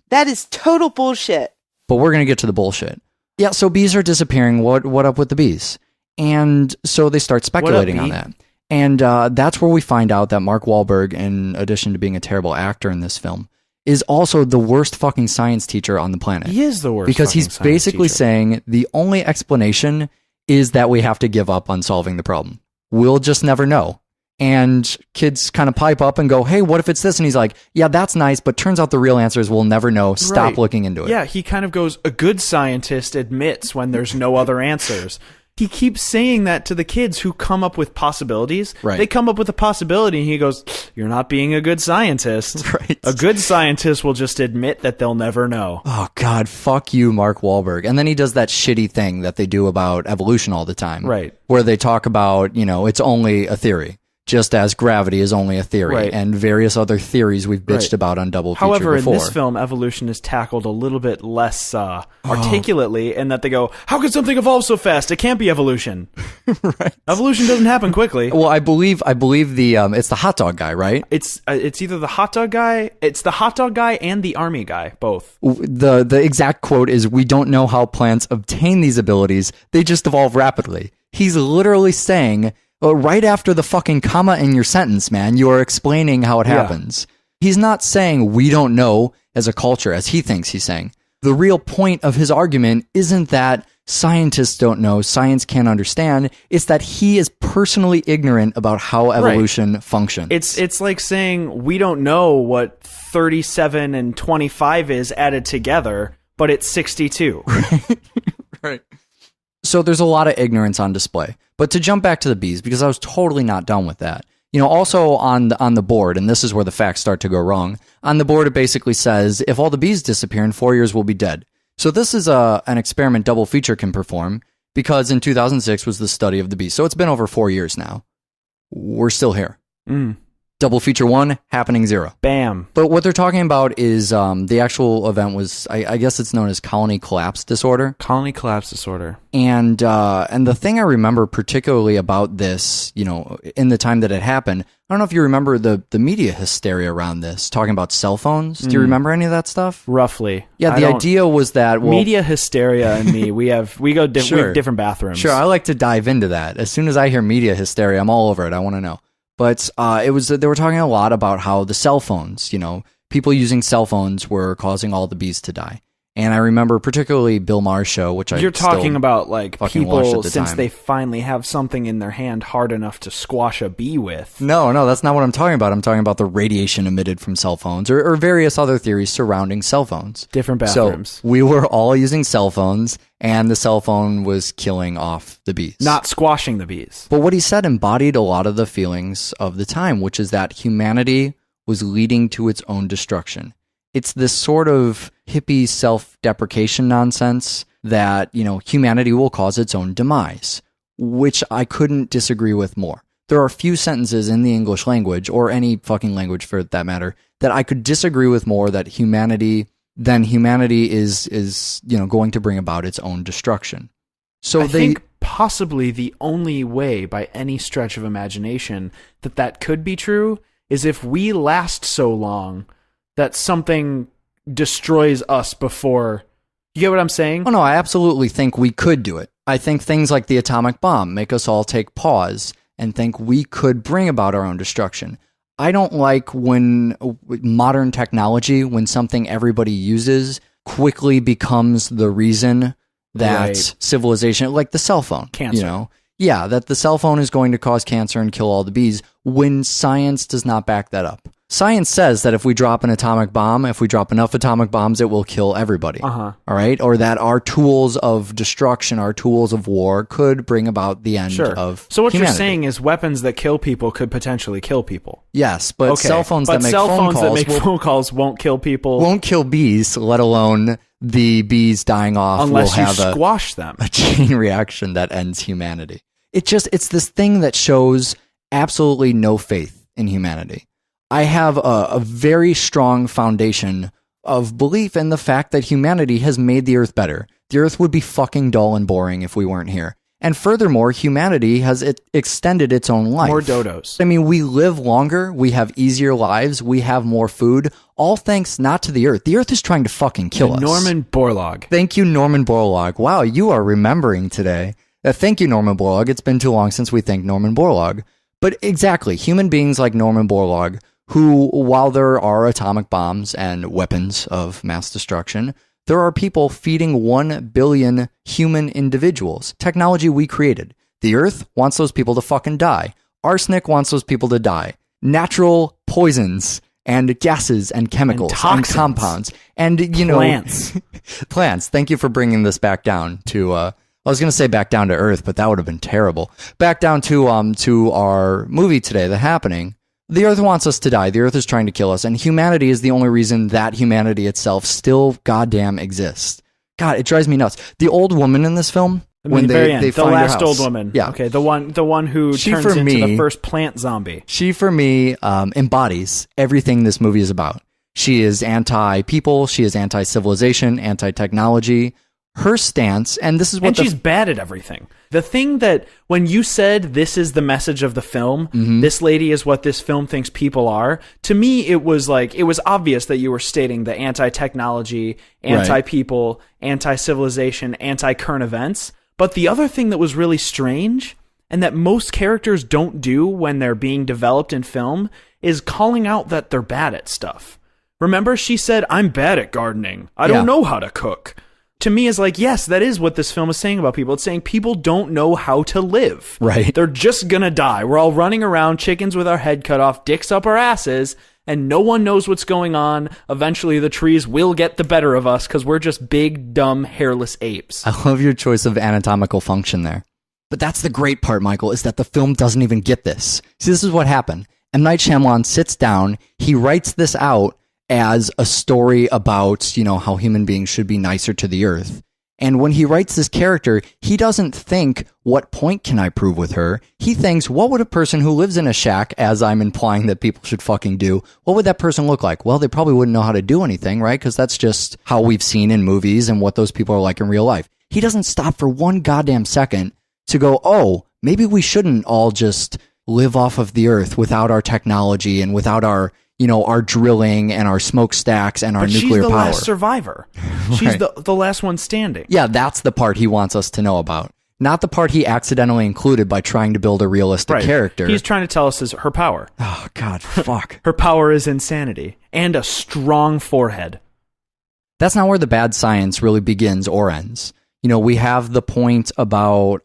That is total bullshit.
But we're going to get to the bullshit. Yeah, so bees are disappearing. What up with the bees? And so they start speculating on that. And that's where we find out that Mark Wahlberg, in addition to being a terrible actor in this film, is also the worst fucking science teacher on the planet.
He is the worst
because
fucking
he's
science
basically
teacher.
saying the only explanation is that we have to give up on solving the problem. We'll just never know. And kids kind of pipe up and go, hey, what if it's this? And he's like, yeah, that's nice, but turns out the real answer is we'll never know. Stop
Right.
looking into it.
Yeah, he kind of goes, a good scientist admits when there's no other answers. He keeps saying that to the kids who come up with possibilities.
Right.
They come up with a possibility and he goes, you're not being a good scientist.
Right.
A good scientist will just admit that they'll never know.
Oh, God, fuck you, Mark Wahlberg. And then he does that shitty thing that they do about evolution all the time.
Right.
Where they talk about, it's only a theory. Just as gravity is only a theory,
Right.
and various other theories we've bitched
Right.
about on Double Feature
However,
before.
in this film, evolution is tackled a little bit less articulately in that they go, how could something evolve so fast? It can't be evolution.
Right.
Evolution doesn't happen quickly.
Well, I believe the it's the hot dog guy, right?
It's either the hot dog guy, it's the hot dog guy and the army guy, both.
The exact quote is, "We don't know how plants obtain these abilities. They just evolve rapidly." He's literally saying, right after the fucking comma in your sentence, man, you are explaining how it
Yeah.
happens. He's not saying we don't know as a culture, as he thinks he's saying. The real point of his argument isn't that scientists don't know, science can't understand. It's that he is personally ignorant about how evolution functions.
It's like saying we don't know what 37 and 25 is added together, but it's 62.
Right. So there's a lot of ignorance on display. But to jump back to the bees, because I was totally not done with that. Also on the board, and this is where the facts start to go wrong. On the board, it basically says, if all the bees disappear in 4 years, we'll be dead. So this is an experiment Double Feature can perform, because in 2006 was the study of the bees. So it's been over 4 years now. We're still here. Double Feature 1, happening 0.
Bam.
But what they're talking about is the actual event was, I guess it's known as colony collapse disorder.
Colony collapse disorder.
And the thing I remember particularly about this, in the time that it happened, I don't know if you remember the media hysteria around this, talking about cell phones. Do you remember any of that stuff?
Roughly.
Yeah, the idea was that,
media hysteria and me, we have different bathrooms.
Sure, I like to dive into that. As soon as I hear media hysteria, I'm all over it. I want to know. But they were talking a lot about how the cell phones, people using cell phones were causing all the bees to die. And I remember particularly Bill Maher's show, which
You're talking about
fucking watched
people
at the
since
time.
they finally have something in their hand hard enough to squash a bee with.
No, that's not what I'm talking about. I'm talking about the radiation emitted from cell phones or various other theories surrounding cell phones.
Different bathrooms.
So we were all using cell phones, and the cell phone was killing off the bees.
Not squashing the bees.
But what he said embodied a lot of the feelings of the time, which is that humanity was leading to its own destruction. It's this sort of hippie self-deprecation nonsense that, humanity will cause its own demise, which I couldn't disagree with more. There are few sentences in the English language, or any fucking language for that matter, that I could disagree with more that humanity is going to bring about its own destruction. So
I think possibly the only way by any stretch of imagination that could be true is if we last so long that something destroys us before. You get what I'm saying?
Oh, no, I absolutely think we could do it. I think things like the atomic bomb make us all take pause and think we could bring about our own destruction. I don't like when modern technology, when something everybody uses, quickly becomes the reason that
Right.
civilization, like the cell phone,
Cancer.
Yeah, that the cell phone is going to cause cancer and kill all the bees when science does not back that up. Science says that if we drop an atomic bomb, if we drop enough atomic bombs, it will kill everybody. All right? Or that our tools of destruction, our tools of war could bring about the end of
So what
humanity.
you're saying is weapons that kill people could potentially kill people.
Yes, but cell phones that make
phone calls won't kill people.
Won't kill bees, let alone the bees dying off
unless
will
you
have
squash them.
A chain reaction that ends humanity. It's this thing that shows absolutely no faith in humanity. I have a very strong foundation of belief in the fact that humanity has made the Earth better. The Earth would be fucking dull and boring if we weren't here. And furthermore, humanity has extended its own life.
More dodos.
I mean, we live longer, we have easier lives, we have more food, all thanks not to the Earth. The Earth is trying to fucking kill us.
Norman Borlaug.
Thank you, Norman Borlaug. Wow, you are remembering today. Thank you, Norman Borlaug. It's been too long since we thanked Norman Borlaug. But exactly, human beings like Norman Borlaug, who, while there are atomic bombs and weapons of mass destruction, there are people feeding 1 billion human individuals. Technology we created. The Earth wants those people to fucking die. Arsenic wants those people to die. Natural poisons and gases and chemicals and compounds. And, you know...
Plants.
Plants. Thank you for bringing this back down to... I was going to say back down to Earth, but that would have been terrible. Back down to our movie today, The Happening. The Earth wants us to die. The Earth is trying to kill us, and humanity is the only reason that humanity itself still goddamn exists. God, it drives me nuts. The old woman in this film, when they find
the
her
last
house,
old woman.
yeah,
Okay, the one who turns into the first plant zombie.
She, for me, embodies everything this movie is about. She is anti-people. She is anti-civilization, anti-technology. Her stance, and this is what...
And she's bad at everything. The thing that, when you said this is the message of the film, this lady is what this film thinks people are, to me it was obvious that you were stating the anti-technology, anti-people, anti-civilization, anti-current events. But the other thing that was really strange, and that most characters don't do when they're being developed in film, is calling out that they're bad at stuff. Remember, she said, "I'm bad at gardening. I don't know how to cook." To me, is like, yes, that is what this film is saying about people. It's saying people don't know how to live.
Right.
They're just gonna die. We're all running around, chickens with our head cut off, dicks up our asses, and no one knows what's going on. Eventually, the trees will get the better of us because we're just big, dumb, hairless apes.
I love your choice of anatomical function there. But that's the great part, Michael, is that the film doesn't even get this. See, this is what happened. M. Night Shyamalan sits down, he writes this out as a story about, you know, how human beings should be nicer to the Earth. And when he writes this character, he doesn't think, what point can I prove with her? He thinks, what would a person who lives in a shack, as I'm implying that people should fucking do, what would that person look like? Well, they probably wouldn't know how to do anything, right? Because that's just how we've seen in movies and what those people are like in real life. He doesn't stop for one goddamn second to go, oh, maybe we shouldn't all just live off of the Earth without our technology and without our, you know, our drilling and our smokestacks and our nuclear power.
She's the last survivor. She's the last one standing.
Yeah, that's the part he wants us to know about. Not the part he accidentally included by trying to build a realistic character.
He's trying to tell us is her power.
Oh, God, fuck.
Her power is insanity and a strong forehead.
That's not where the bad science really begins or ends. You know, we have the point about,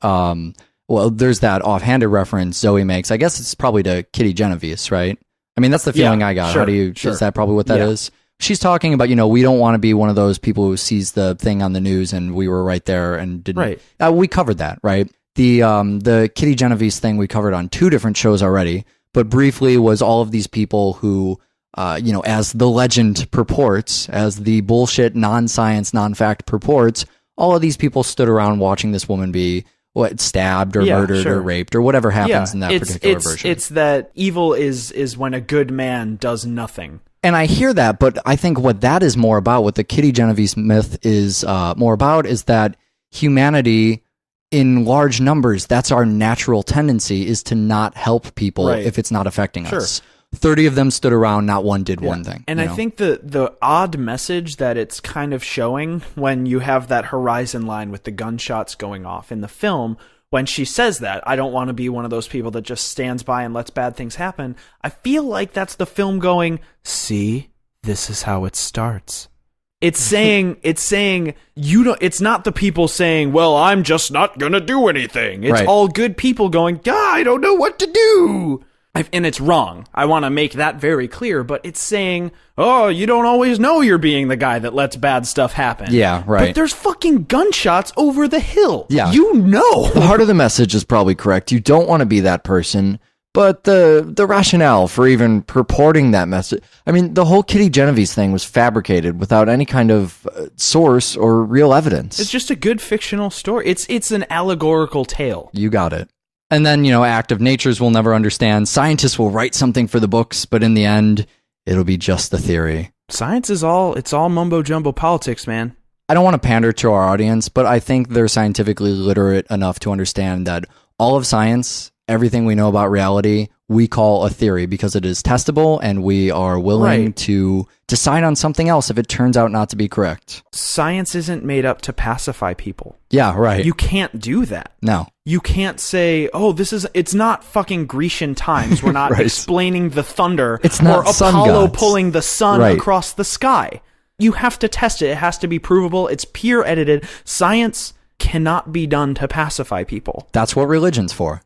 well, there's that offhanded reference Zoe makes. I guess it's probably to Kitty Genovese, right? I mean, that's the feeling I got.
Sure,
How do you, is that probably what that is? She's talking about, you know, we don't want to be one of those people who sees the thing on the news and we were right there and didn't. Right. We covered that, right? The Kitty Genovese thing we covered on 2 different shows already, but briefly was all of these people who, you know, as the legend purports, as the bullshit non-science, non-fact purports, all of these people stood around watching this woman be stabbed or murdered or raped or whatever happens in that particular version.
It's that evil is when a good man does nothing.
And I hear that, but I think what that is more about, what the Kitty Genovese myth is more about, is that humanity in large numbers, that's our natural tendency, is to not help people if it's not affecting us. 30 of them stood around, not one did one thing.
And I think the odd message that it's kind of showing when you have that horizon line with the gunshots going off in the film, when she says that, I don't want to be one of those people that just stands by and lets bad things happen, I feel like that's the film going, see, this is how it starts. It's saying you don't. It's not the people saying, well, I'm just not going to do anything. It's all good people going, I don't know what to do. And it's wrong. I want to make that very clear, but it's saying, oh, you don't always know you're being the guy that lets bad stuff happen.
Yeah, right.
But there's fucking gunshots over the hill.
Yeah.
You know.
The heart of the message is probably correct. You don't want to be that person, but the rationale for even purporting that message, I mean, the whole Kitty Genovese thing was fabricated without any kind of source or real evidence.
It's just a good fictional story. It's an allegorical tale.
You got it. And then, active natures will never understand. Scientists will write something for the books, but in the end, it'll be just a theory.
Science is all mumbo jumbo politics, man.
I don't want to pander to our audience, but I think they're scientifically literate enough to understand that all of science, everything we know about reality, we call a theory because it is testable and we are willing to decide on something else if it turns out not to be correct.
Science isn't made up to pacify people.
Yeah, right.
You can't do that.
No.
You can't say, oh, it's not fucking Grecian times. We're not explaining the thunder.
It's not
or
sun
Apollo
gods.
pulling the sun across the sky. You have to test it. It has to be provable. It's peer edited. Science cannot be done to pacify people.
That's what religion's for.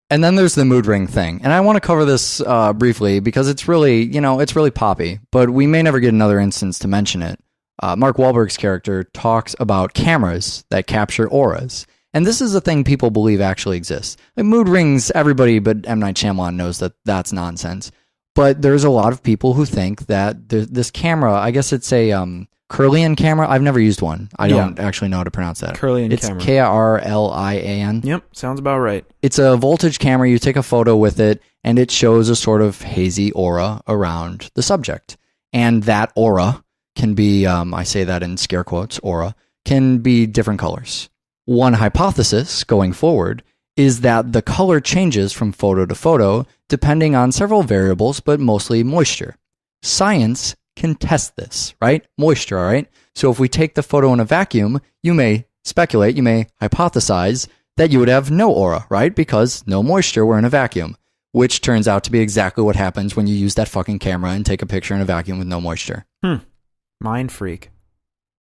And then there's the mood ring thing. And I want to cover this briefly because it's really, it's really poppy, but we may never get another instance to mention it. Mark Wahlberg's character talks about cameras that capture auras. And this is a thing people believe actually exists. Like mood rings, everybody but M. Night Shyamalan knows that that's nonsense. But there's a lot of people who think that this camera, I guess it's a Kirlian camera. I've never used one. I don't actually know how to pronounce that.
Kirlian
it's
camera.
It's Kirlian.
Yep, sounds about right.
It's a voltage camera. You take a photo with it, and it shows a sort of hazy aura around the subject. And that aura can be, I say that in scare quotes, aura, can be different colors. One hypothesis going forward is that the color changes from photo to photo depending on several variables, but mostly moisture. Science can test this, right? Moisture, all right? So if we take the photo in a vacuum, you may speculate, you may hypothesize that you would have no aura, right? Because no moisture, we're in a vacuum, which turns out to be exactly what happens when you use that fucking camera and take a picture in a vacuum with no moisture.
Mind freak.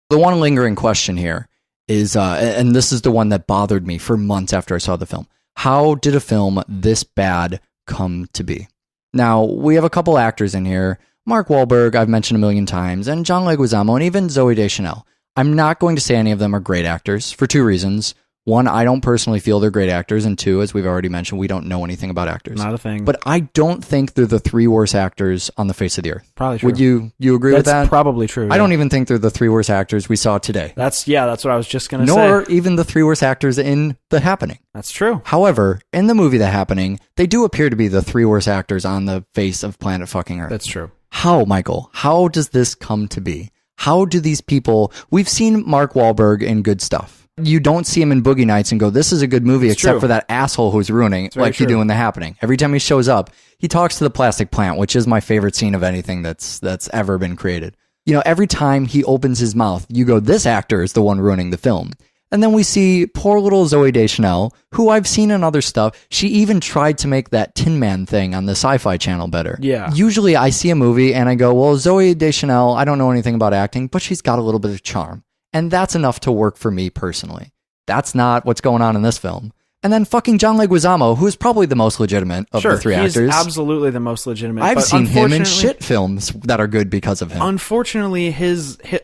The one lingering question here is, and this is the one that bothered me for months after I saw the film. How did a film this bad come to be? Now, we have a couple actors in here. Mark Wahlberg, I've mentioned a million times, and John Leguizamo, and even Zooey Deschanel. I'm not going to say any of them are great actors for two reasons. One, I don't personally feel they're great actors, and two, as we've already mentioned, we don't know anything about actors.
Not a thing.
But I don't think they're the three worst actors on the face of the earth.
Probably true.
Would you agree with that?
That's probably true.
I don't even think they're the three worst actors we saw today.
That's what I was just going to say.
Nor even the three worst actors in The Happening.
That's true.
However, in the movie The Happening, they do appear to be the three worst actors on the face of planet fucking Earth.
That's true.
How, Michael? How does this come to be? How do these people... We've seen Mark Wahlberg in good stuff. You don't see him in Boogie Nights and go, this is a good movie,
it's
except
true.
for that asshole who's ruining it, like you do in The Happening. Every time he shows up, he talks to the plastic plant, which is my favorite scene of anything that's ever been created. Every time he opens his mouth, you go, this actor is the one ruining the film. And then we see poor little Zooey Deschanel, who I've seen in other stuff. She even tried to make that Tin Man thing on the Sci-Fi Channel better.
Yeah.
Usually I see a movie and I go, well, Zooey Deschanel, I don't know anything about acting, but she's got a little bit of charm. And that's enough to work for me personally. That's not what's going on in this film. And then fucking John Leguizamo, who is probably the most legitimate of the three actors.
He's absolutely the most legitimate.
I've seen him in shit films that are good because of him.
Unfortunately,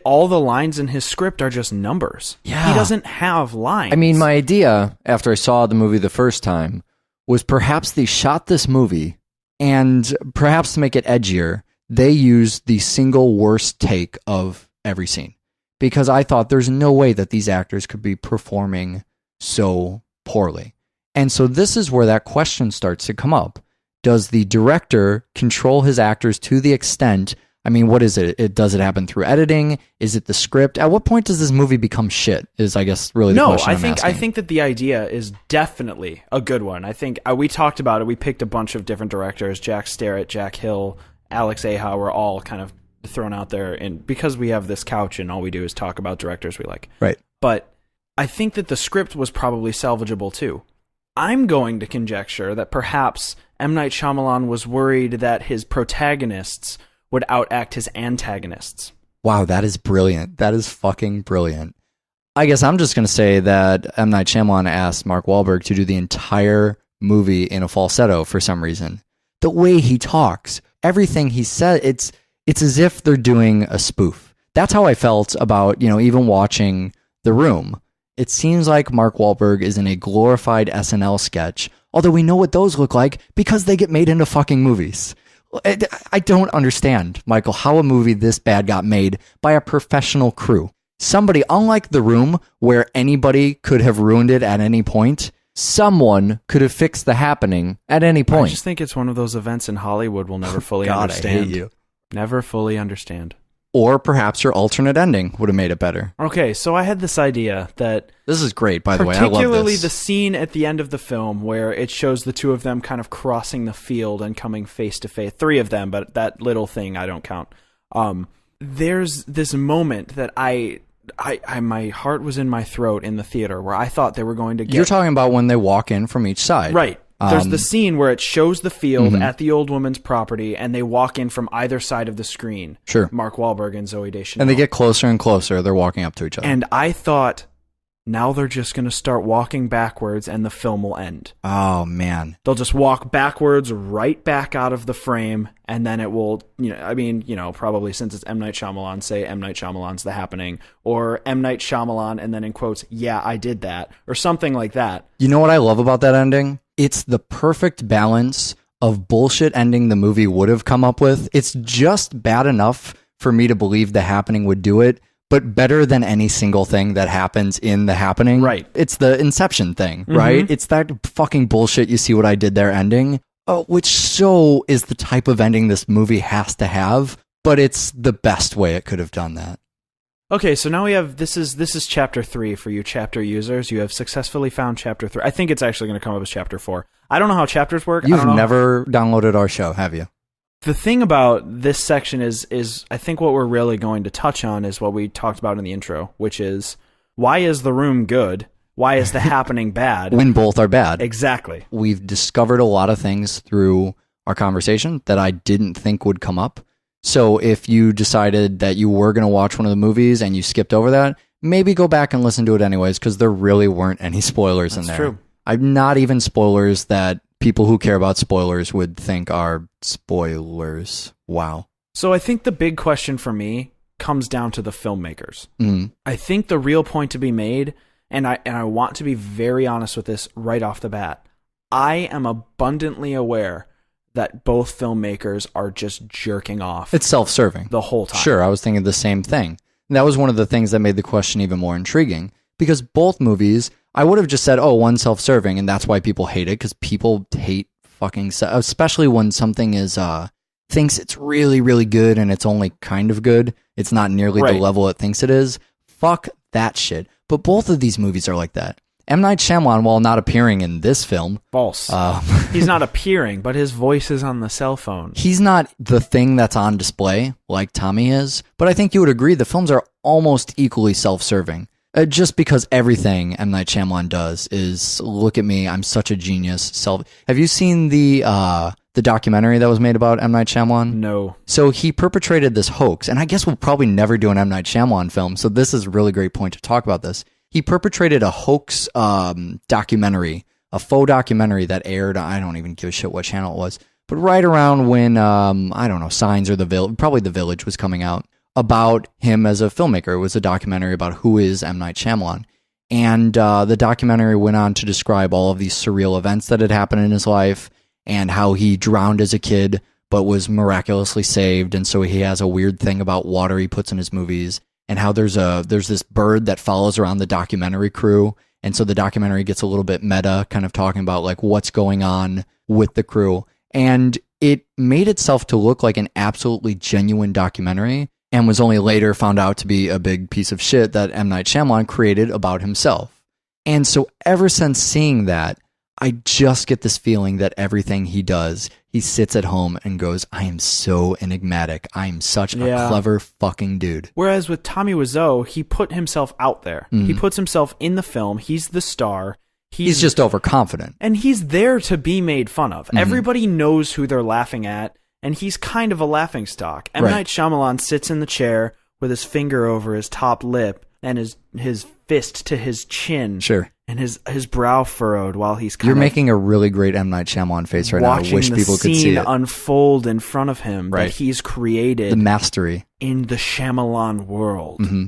all the lines in his script are just numbers.
Yeah.
He doesn't have lines.
I mean, my idea, after I saw the movie the first time, was perhaps they shot this movie, and perhaps to make it edgier, they used the single worst take of every scene. Because I thought there's no way that these actors could be performing so poorly. And so this is where that question starts to come up. Does the director control his actors to the extent, I mean, what is it? Does it happen through editing? Is it the script? At what point does this movie become shit? Is, I guess, really the question I'm asking.
I think that the idea is definitely a good one. I think we talked about it. We picked a bunch of different directors. Jack Starrett, Jack Hill, Alex Aja were all kind of thrown out there, and because we have this couch and all we do is talk about directors we like.
Right.
But I think that the script was probably salvageable too. I'm going to conjecture that perhaps M. Night Shyamalan was worried that his protagonists would outact his antagonists.
Wow, that is brilliant. That is fucking brilliant. I guess I'm just going to say that M. Night Shyamalan asked Mark Wahlberg to do the entire movie in a falsetto for some reason. The way he talks, everything he said, it's as if they're doing a spoof. That's how I felt about, even watching The Room. It seems like Mark Wahlberg is in a glorified SNL sketch, although we know what those look like because they get made into fucking movies. I don't understand, Michael, how a movie this bad got made by a professional crew. Somebody, unlike The Room, where anybody could have ruined it at any point, someone could have fixed the happening at any point.
I just think it's one of those events in Hollywood we'll never fully
God,
understand.
I hate you.
Never fully understand.
Or perhaps your alternate ending would have made it better.
Okay, so I had this idea that...
This is great, by the way. I love this.
Particularly the scene at the end of the film where it shows the two of them kind of crossing the field and coming face to face. 3 of them, but that little thing I don't count. There's this moment that I my heart was in my throat in the theater where I thought they were going to get...
You're talking about when they walk in from each side.
Right. There's the scene where it shows the field at the old woman's property, and they walk in from either side of the screen.
Sure.
Mark Wahlberg and Zooey Deschanel.
And they get closer and closer. They're walking up to each other.
And I thought, now they're just going to start walking backwards, and the film will end.
Oh, man.
They'll just walk backwards, right back out of the frame, and then it will, probably since it's M. Night Shyamalan, say M. Night Shyamalan's The Happening, or M. Night Shyamalan, and then in quotes, yeah, I did that, or something like that.
You know what I love about that ending? It's the perfect balance of bullshit ending the movie would have come up with. It's just bad enough for me to believe The Happening would do it, but better than any single thing that happens in The Happening.
Right.
It's the Inception thing, right? It's that fucking bullshit, you see what I did there ending, which so is the type of ending this movie has to have, but it's the best way it could have done that.
Okay, so now we have, this is chapter 3 for you chapter users. You have successfully found chapter 3. I think it's actually going to come up as chapter 4. I don't know how chapters work.
You've never downloaded our show, have you?
The thing about this section is I think what we're really going to touch on is what we talked about in the intro, which is, why is The Room good? Why is The Happening bad?
When both are bad.
Exactly.
We've discovered a lot of things through our conversation that I didn't think would come up. So if you decided that you were going to watch one of the movies and you skipped over that, maybe go back and listen to it anyways, because there really weren't any spoilers in there.
That's true.
I'm not even spoilers that people who care about spoilers would think are spoilers. Wow.
So I think the big question for me comes down to the filmmakers. I think the real point to be made, and I want to be very honest with this right off the bat, I am abundantly aware that both filmmakers are just jerking off.
It's self-serving.
The whole time.
Sure, I was thinking the same thing. And that was one of the things that made the question even more intriguing. Because both movies, I would have just said, oh, one's self-serving, and that's why people hate it, because people hate fucking... especially when something is... thinks it's really, really good, and it's only kind of good. It's not nearly the level it thinks it is. Fuck that shit. But both of these movies are like that. M. Night Shyamalan, while not appearing in this film...
False. He's not appearing, but his voice is on the cell phone.
He's not the thing that's on display, like Tommy is, but I think you would agree the films are almost equally self-serving. Just because everything M. Night Shyamalan does is, look at me, I'm such a genius. Have you seen the documentary that was made about M. Night Shyamalan?
No.
So he perpetrated this hoax, and I guess we'll probably never do an M. Night Shyamalan film, so this is a really great point to talk about this. He perpetrated a hoax documentary, a faux documentary that aired, I don't even give a shit what channel it was, but right around when, I don't know, Signs or probably The Village was coming out, about him as a filmmaker. It was a documentary about who is M. Night Shyamalan. And the documentary went on to describe all of these surreal events that had happened in his life and how he drowned as a kid but was miraculously saved. And so he has a weird thing about water he puts in his movies. And how there's this bird that follows around the documentary crew. And so the documentary gets a little bit meta, kind of talking about like what's going on with the crew. And it made itself to look like an absolutely genuine documentary and was only later found out to be a big piece of shit that M. Night Shyamalan created about himself. And so ever since seeing that, I just get this feeling that everything he does, he sits at home and goes, I am so enigmatic. I am such a clever fucking dude.
Whereas with Tommy Wiseau, he put himself out there. He puts himself in the film. He's the star.
He's just overconfident.
And he's there to be made fun of. Everybody knows who they're laughing at, and he's kind of a laughingstock. M. Night Shyamalan sits in the chair with his finger over his top lip and his fist to his chin.
Sure.
and his brow furrowed while he's kind
You're
of
making a really great M. Night Shyamalan face right now. I
watching
wish
the
people could see
scene
it.
unfold in front of him
Right.
that he's created
The mastery.
in the Shyamalan world.
Mm-hmm.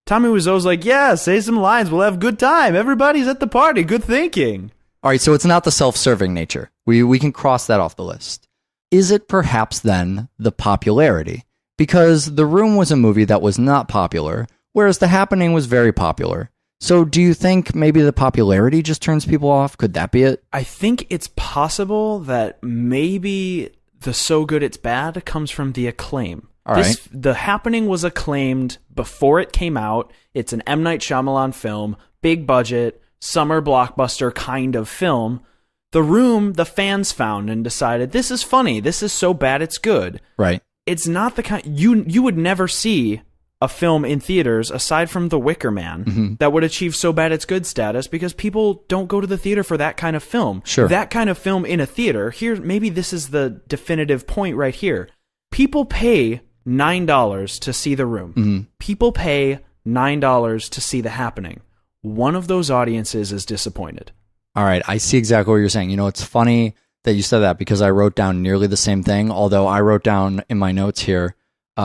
Tommy Wiseau's like, yeah, say some lines. We'll have a good time. Everybody's at the party. Good thinking.
All right, so it's not the self-serving nature. We can cross that off the list. Is it perhaps then the popularity? Because The Room was a movie that was not popular, whereas The Happening was very popular. So do you think maybe the popularity just turns people off? Could that be it?
I think it's possible that maybe the so good it's bad comes from the acclaim.
All right.
The Happening was acclaimed before it came out. It's an M. Night Shyamalan film, big budget, summer blockbuster kind of film. The Room, the fans found and decided, this is funny. This is so bad it's good.
Right.
It's not the kind... You would never see a film in theaters, aside from The Wicker Man, that would achieve so bad it's good status because people don't go to the theater for that kind of film.
Sure.
That kind of film in a theater, here, maybe this is the definitive point right here. People pay $9 to see The Room. People pay $9 to see The Happening. One of those audiences is disappointed.
All right, I see exactly what you're saying. You know, it's funny that you said that because I wrote down nearly the same thing, although I wrote down in my notes here, the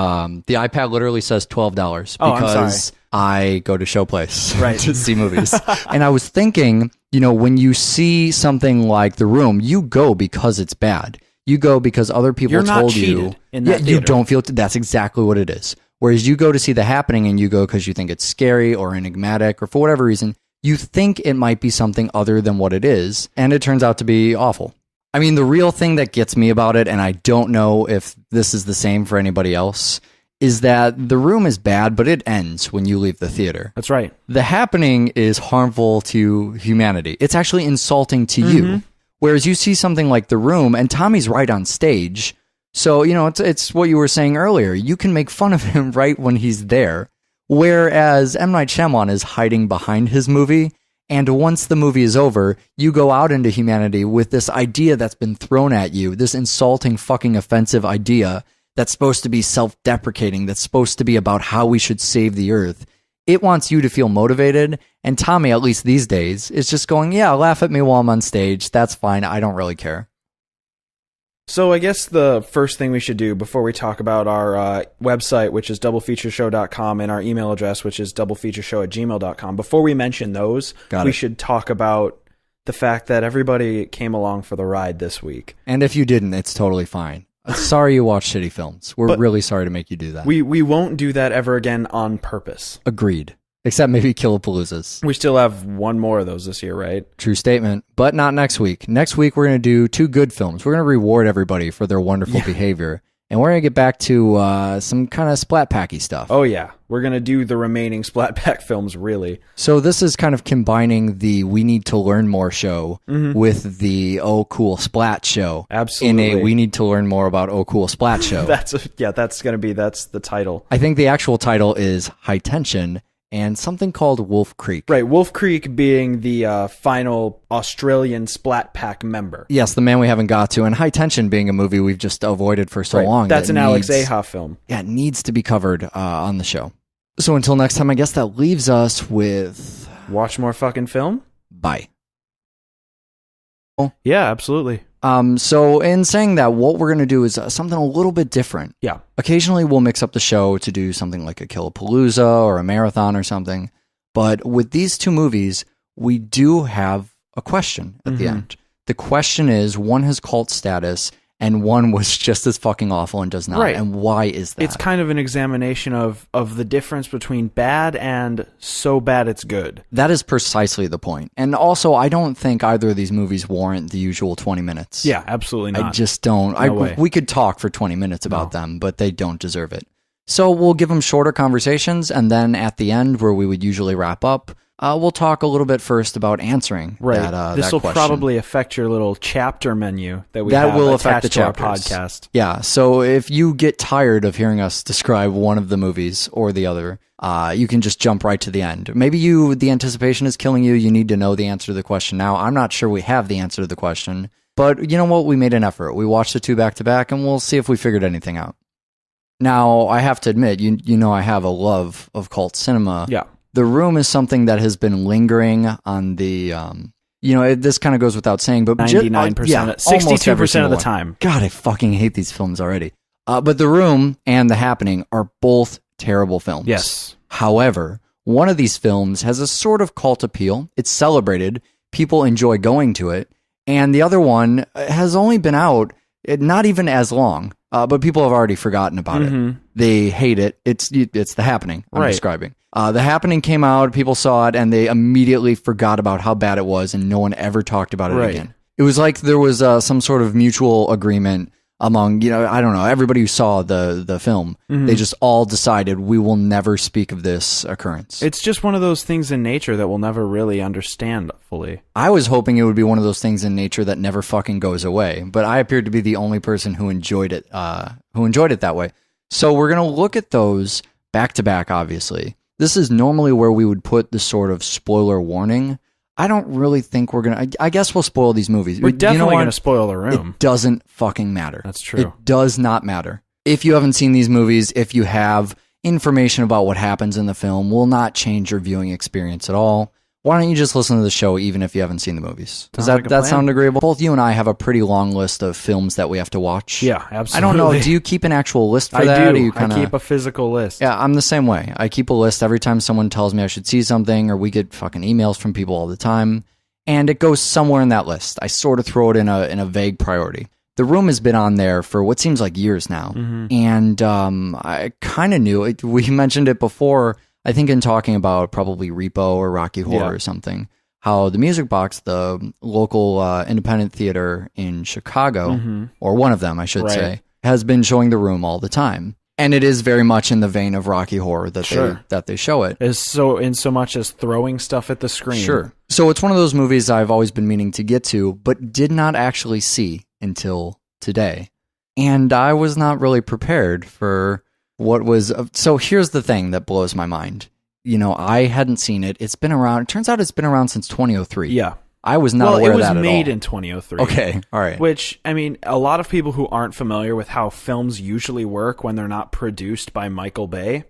iPad literally says $12
Oh, I'm
because
sorry.
I go to Showplace
Right.
to see movies. And I was thinking, you know, when you see something like The Room, you go because it's bad. You go because other people
You're not
told you.
cheated in that
you
theater.
don't feel, that's exactly what it is. Whereas you go to see The Happening and you go because you think it's scary or enigmatic or for whatever reason, you think it might be something other than what it is, and it turns out to be awful. I mean, the real thing that gets me about it, and I don't know if this is the same for anybody else, is that The Room is bad, but it ends when you leave the theater.
That's right.
The Happening is harmful to humanity. It's actually insulting to you. Whereas you see something like The Room, and Tommy's right on stage. So, you know, it's what you were saying earlier. You can make fun of him right when he's there. Whereas M. Night Shyamalan is hiding behind his movie. And once the movie is over, you go out into humanity with this idea that's been thrown at you, this insulting, fucking offensive idea that's supposed to be self-deprecating, that's supposed to be about how we should save the earth. It wants you to feel motivated, and Tommy, at least these days, is just going, yeah, laugh at me while I'm on stage. That's fine. I don't really care.
So I guess the first thing we should do before we talk about our website, which is doublefeatureshow.com, and our email address, which is doublefeatureshow@gmail.com, before we mention those, we should talk about the fact that everybody came along for the ride this week.
And if you didn't, it's totally fine. Sorry you watch shitty films. We're really sorry to make you do that.
We won't do that ever again on purpose.
Agreed. Except maybe Killapaloozas.
We still have one more of those this year, right?
True statement. But not next week. Next week, we're going to do 2 good films. We're going to reward everybody for their wonderful behavior. And we're going to get back to some kind of Splat Packy stuff.
Oh, yeah. We're going to do the remaining Splat Pack films, really.
So this is kind of combining the We Need to Learn More show with the Oh Cool Splat show.
Absolutely.
In a We Need to Learn More About Oh Cool Splat show.
That's the title.
I think the actual title is High Tension and something called Wolf Creek.
Right, Wolf Creek being the final Australian Splat Pack member.
Yes, the man we haven't got to, and High Tension being a movie we've just avoided for so long.
That's an Alex Aja film.
Yeah, it needs to be covered on the show. So until next time, I guess that leaves us with...
Watch more fucking film?
Bye.
Yeah, absolutely.
So in saying that, what we're going to do is something a little bit different.
Yeah.
Occasionally we'll mix up the show to do something like a Killapalooza or a marathon or something. But with these 2 movies, we do have a question at the end. The question is, one has cult status and one was just as fucking awful and does not.
Right.
And why is that?
It's kind of an examination of the difference between bad and so bad it's good.
That is precisely the point. And also, I don't think either of these movies warrant the usual 20 minutes.
Yeah, absolutely not.
I just don't.
No way.
We could talk for 20 minutes about them, but they don't deserve it. So we'll give them shorter conversations, and then at the end, where we would usually wrap up, we'll talk a little bit first about answering that
This will
question.
probably affect your little chapter menu that we
That
have
will
attached
affect the
to our
chapters.
podcast.
Yeah, so if you get tired of hearing us describe one of the movies or the other, you can just jump right to the end. Maybe the anticipation is killing you. You need to know the answer to the question now. I'm not sure we have the answer to the question, but you know what? We made an effort. We watched the 2 back-to-back, and we'll see if we figured anything out. Now, I have to admit, you know I have a love of cult cinema.
Yeah.
The Room is something that has been lingering on the, this kind of goes without saying, but
99%, 62% of the time.
God, I fucking hate these films already. But The Room and The Happening are both terrible films.
Yes.
However, one of these films has a sort of cult appeal. It's celebrated. People enjoy going to it. And the other one has only been out not even as long, but people have already forgotten about it. They hate it. It's The Happening I'm describing. The Happening came out, people saw it, and they immediately forgot about how bad it was, and no one ever talked about it again. It was like there was some sort of mutual agreement among, I don't know, everybody who saw the film. They just all decided we will never speak of this occurrence.
It's just one of those things in nature that we'll never really understand fully.
I was hoping it would be one of those things in nature that never fucking goes away, but I appeared to be the only person who enjoyed it that way. So we're going to look at those back to back, obviously. This is normally where we would put the sort of spoiler warning. I don't really think we're going to... I guess we'll spoil these movies.
We're definitely going to spoil The Room.
It doesn't fucking matter.
That's true.
It does not matter. If you haven't seen these movies, if you have information about what happens in the film, will not change your viewing experience at all. Why don't you just listen to the show even if you haven't seen the movies? Does that sound agreeable? Both you and I have a pretty long list of films that we have to watch.
Yeah, absolutely.
I don't know. Do you keep an actual list for that?
I do.
Or you kinda...
I keep a physical list.
Yeah, I'm the same way. I keep a list every time someone tells me I should see something, or we get fucking emails from people all the time. And it goes somewhere in that list. I sort of throw it in a vague priority. The Room has been on there for what seems like years now. And I kind of knew it. We mentioned it before, I think in talking about probably Repo or Rocky Horror or something, how the Music Box, the local independent theater in Chicago, or one of them, I should say, has been showing The Room all the time. And it is very much in the vein of Rocky Horror that they show it.
Is so in so much as throwing stuff at the screen.
Sure. So it's one of those movies I've always been meaning to get to, but did not actually see until today. And I was not really prepared for what was... So here's the thing that blows my mind. I hadn't seen it. It's been around... It turns out it's been around since 2003.
Yeah.
I was not aware of that at all.
It was made in 2003.
Okay, all right.
Which, I mean, a lot of people who aren't familiar with how films usually work when they're not produced by Michael Bay,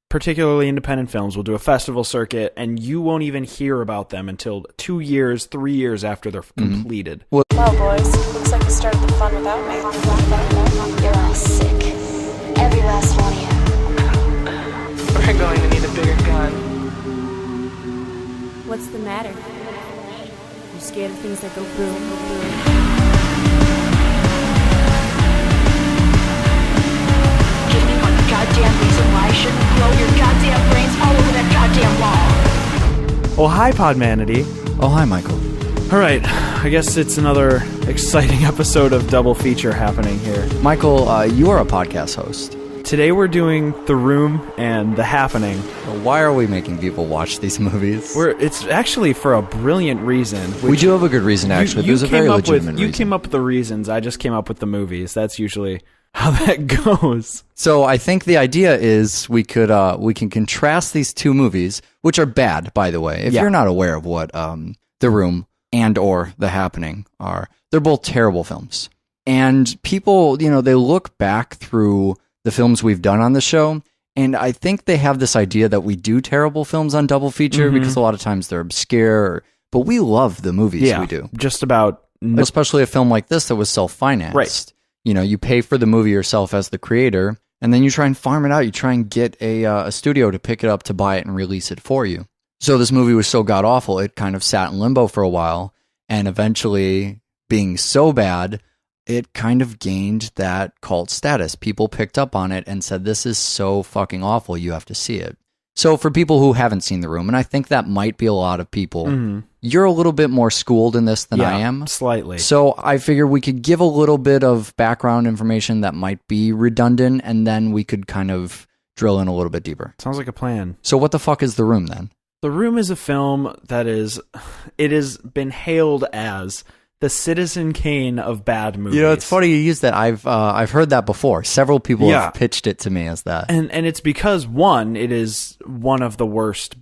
particularly independent films, will do a festival circuit, and you won't even hear about them until 2 years, 3 years after they're completed.
Well, boys, looks like you started the fun without me.
You're all sick. Every last one of you.
We're going to need a bigger gun.
What's the matter? You scared of things that go boom, boom?
Give me one goddamn reason why I shouldn't blow your goddamn brains all over that goddamn wall.
Well, hi, Podmanity.
Oh, hi, Michael.
All right, I guess it's another exciting episode of Double Feature happening here.
Michael, you are a podcast host.
Today we're doing The Room and The Happening.
Why are we making people watch these movies?
It's actually for a brilliant reason.
We do have a good reason, actually. There's a very legitimate reason.
You came up with the reasons. I just came up with the movies. That's usually how that goes.
So I think the idea is we can contrast these two movies, which are bad, by the way. If you're not aware of what The Room and or The Happening are, they're both terrible films. And people, they look back through the films we've done on the show, and I think they have this idea that we do terrible films on Double Feature because a lot of times they're obscure, but we love the movies we do.
Just about.
Especially a film like this that was self-financed.
Right.
You pay for the movie yourself as the creator, and then you try and farm it out. You try and get a studio to pick it up, to buy it and release it for you. So this movie was so god-awful, it kind of sat in limbo for a while, and eventually, being so bad, it kind of gained that cult status. People picked up on it and said, this is so fucking awful, you have to see it. So for people who haven't seen The Room, and I think that might be a lot of people, you're a little bit more schooled in this than I am.
Slightly.
So I figured we could give a little bit of background information that might be redundant, and then we could kind of drill in a little bit deeper.
Sounds like a plan.
So what the fuck is The Room then?
The Room is a film that it has been hailed as the Citizen Kane of bad movies.
It's funny you use that. I've heard that before. Several people have pitched it to me as that.
And it's because, one, it is one of the worst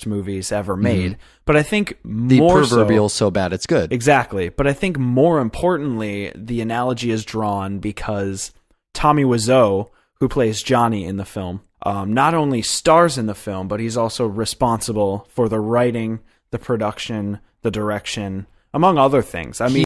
movies ever made. But I think
the proverbial so bad it's good.
Exactly. But I think more importantly, the analogy is drawn because Tommy Wiseau, who plays Johnny in the film, not only stars in the film, but he's also responsible for the writing, the production, the direction, among other things. I mean,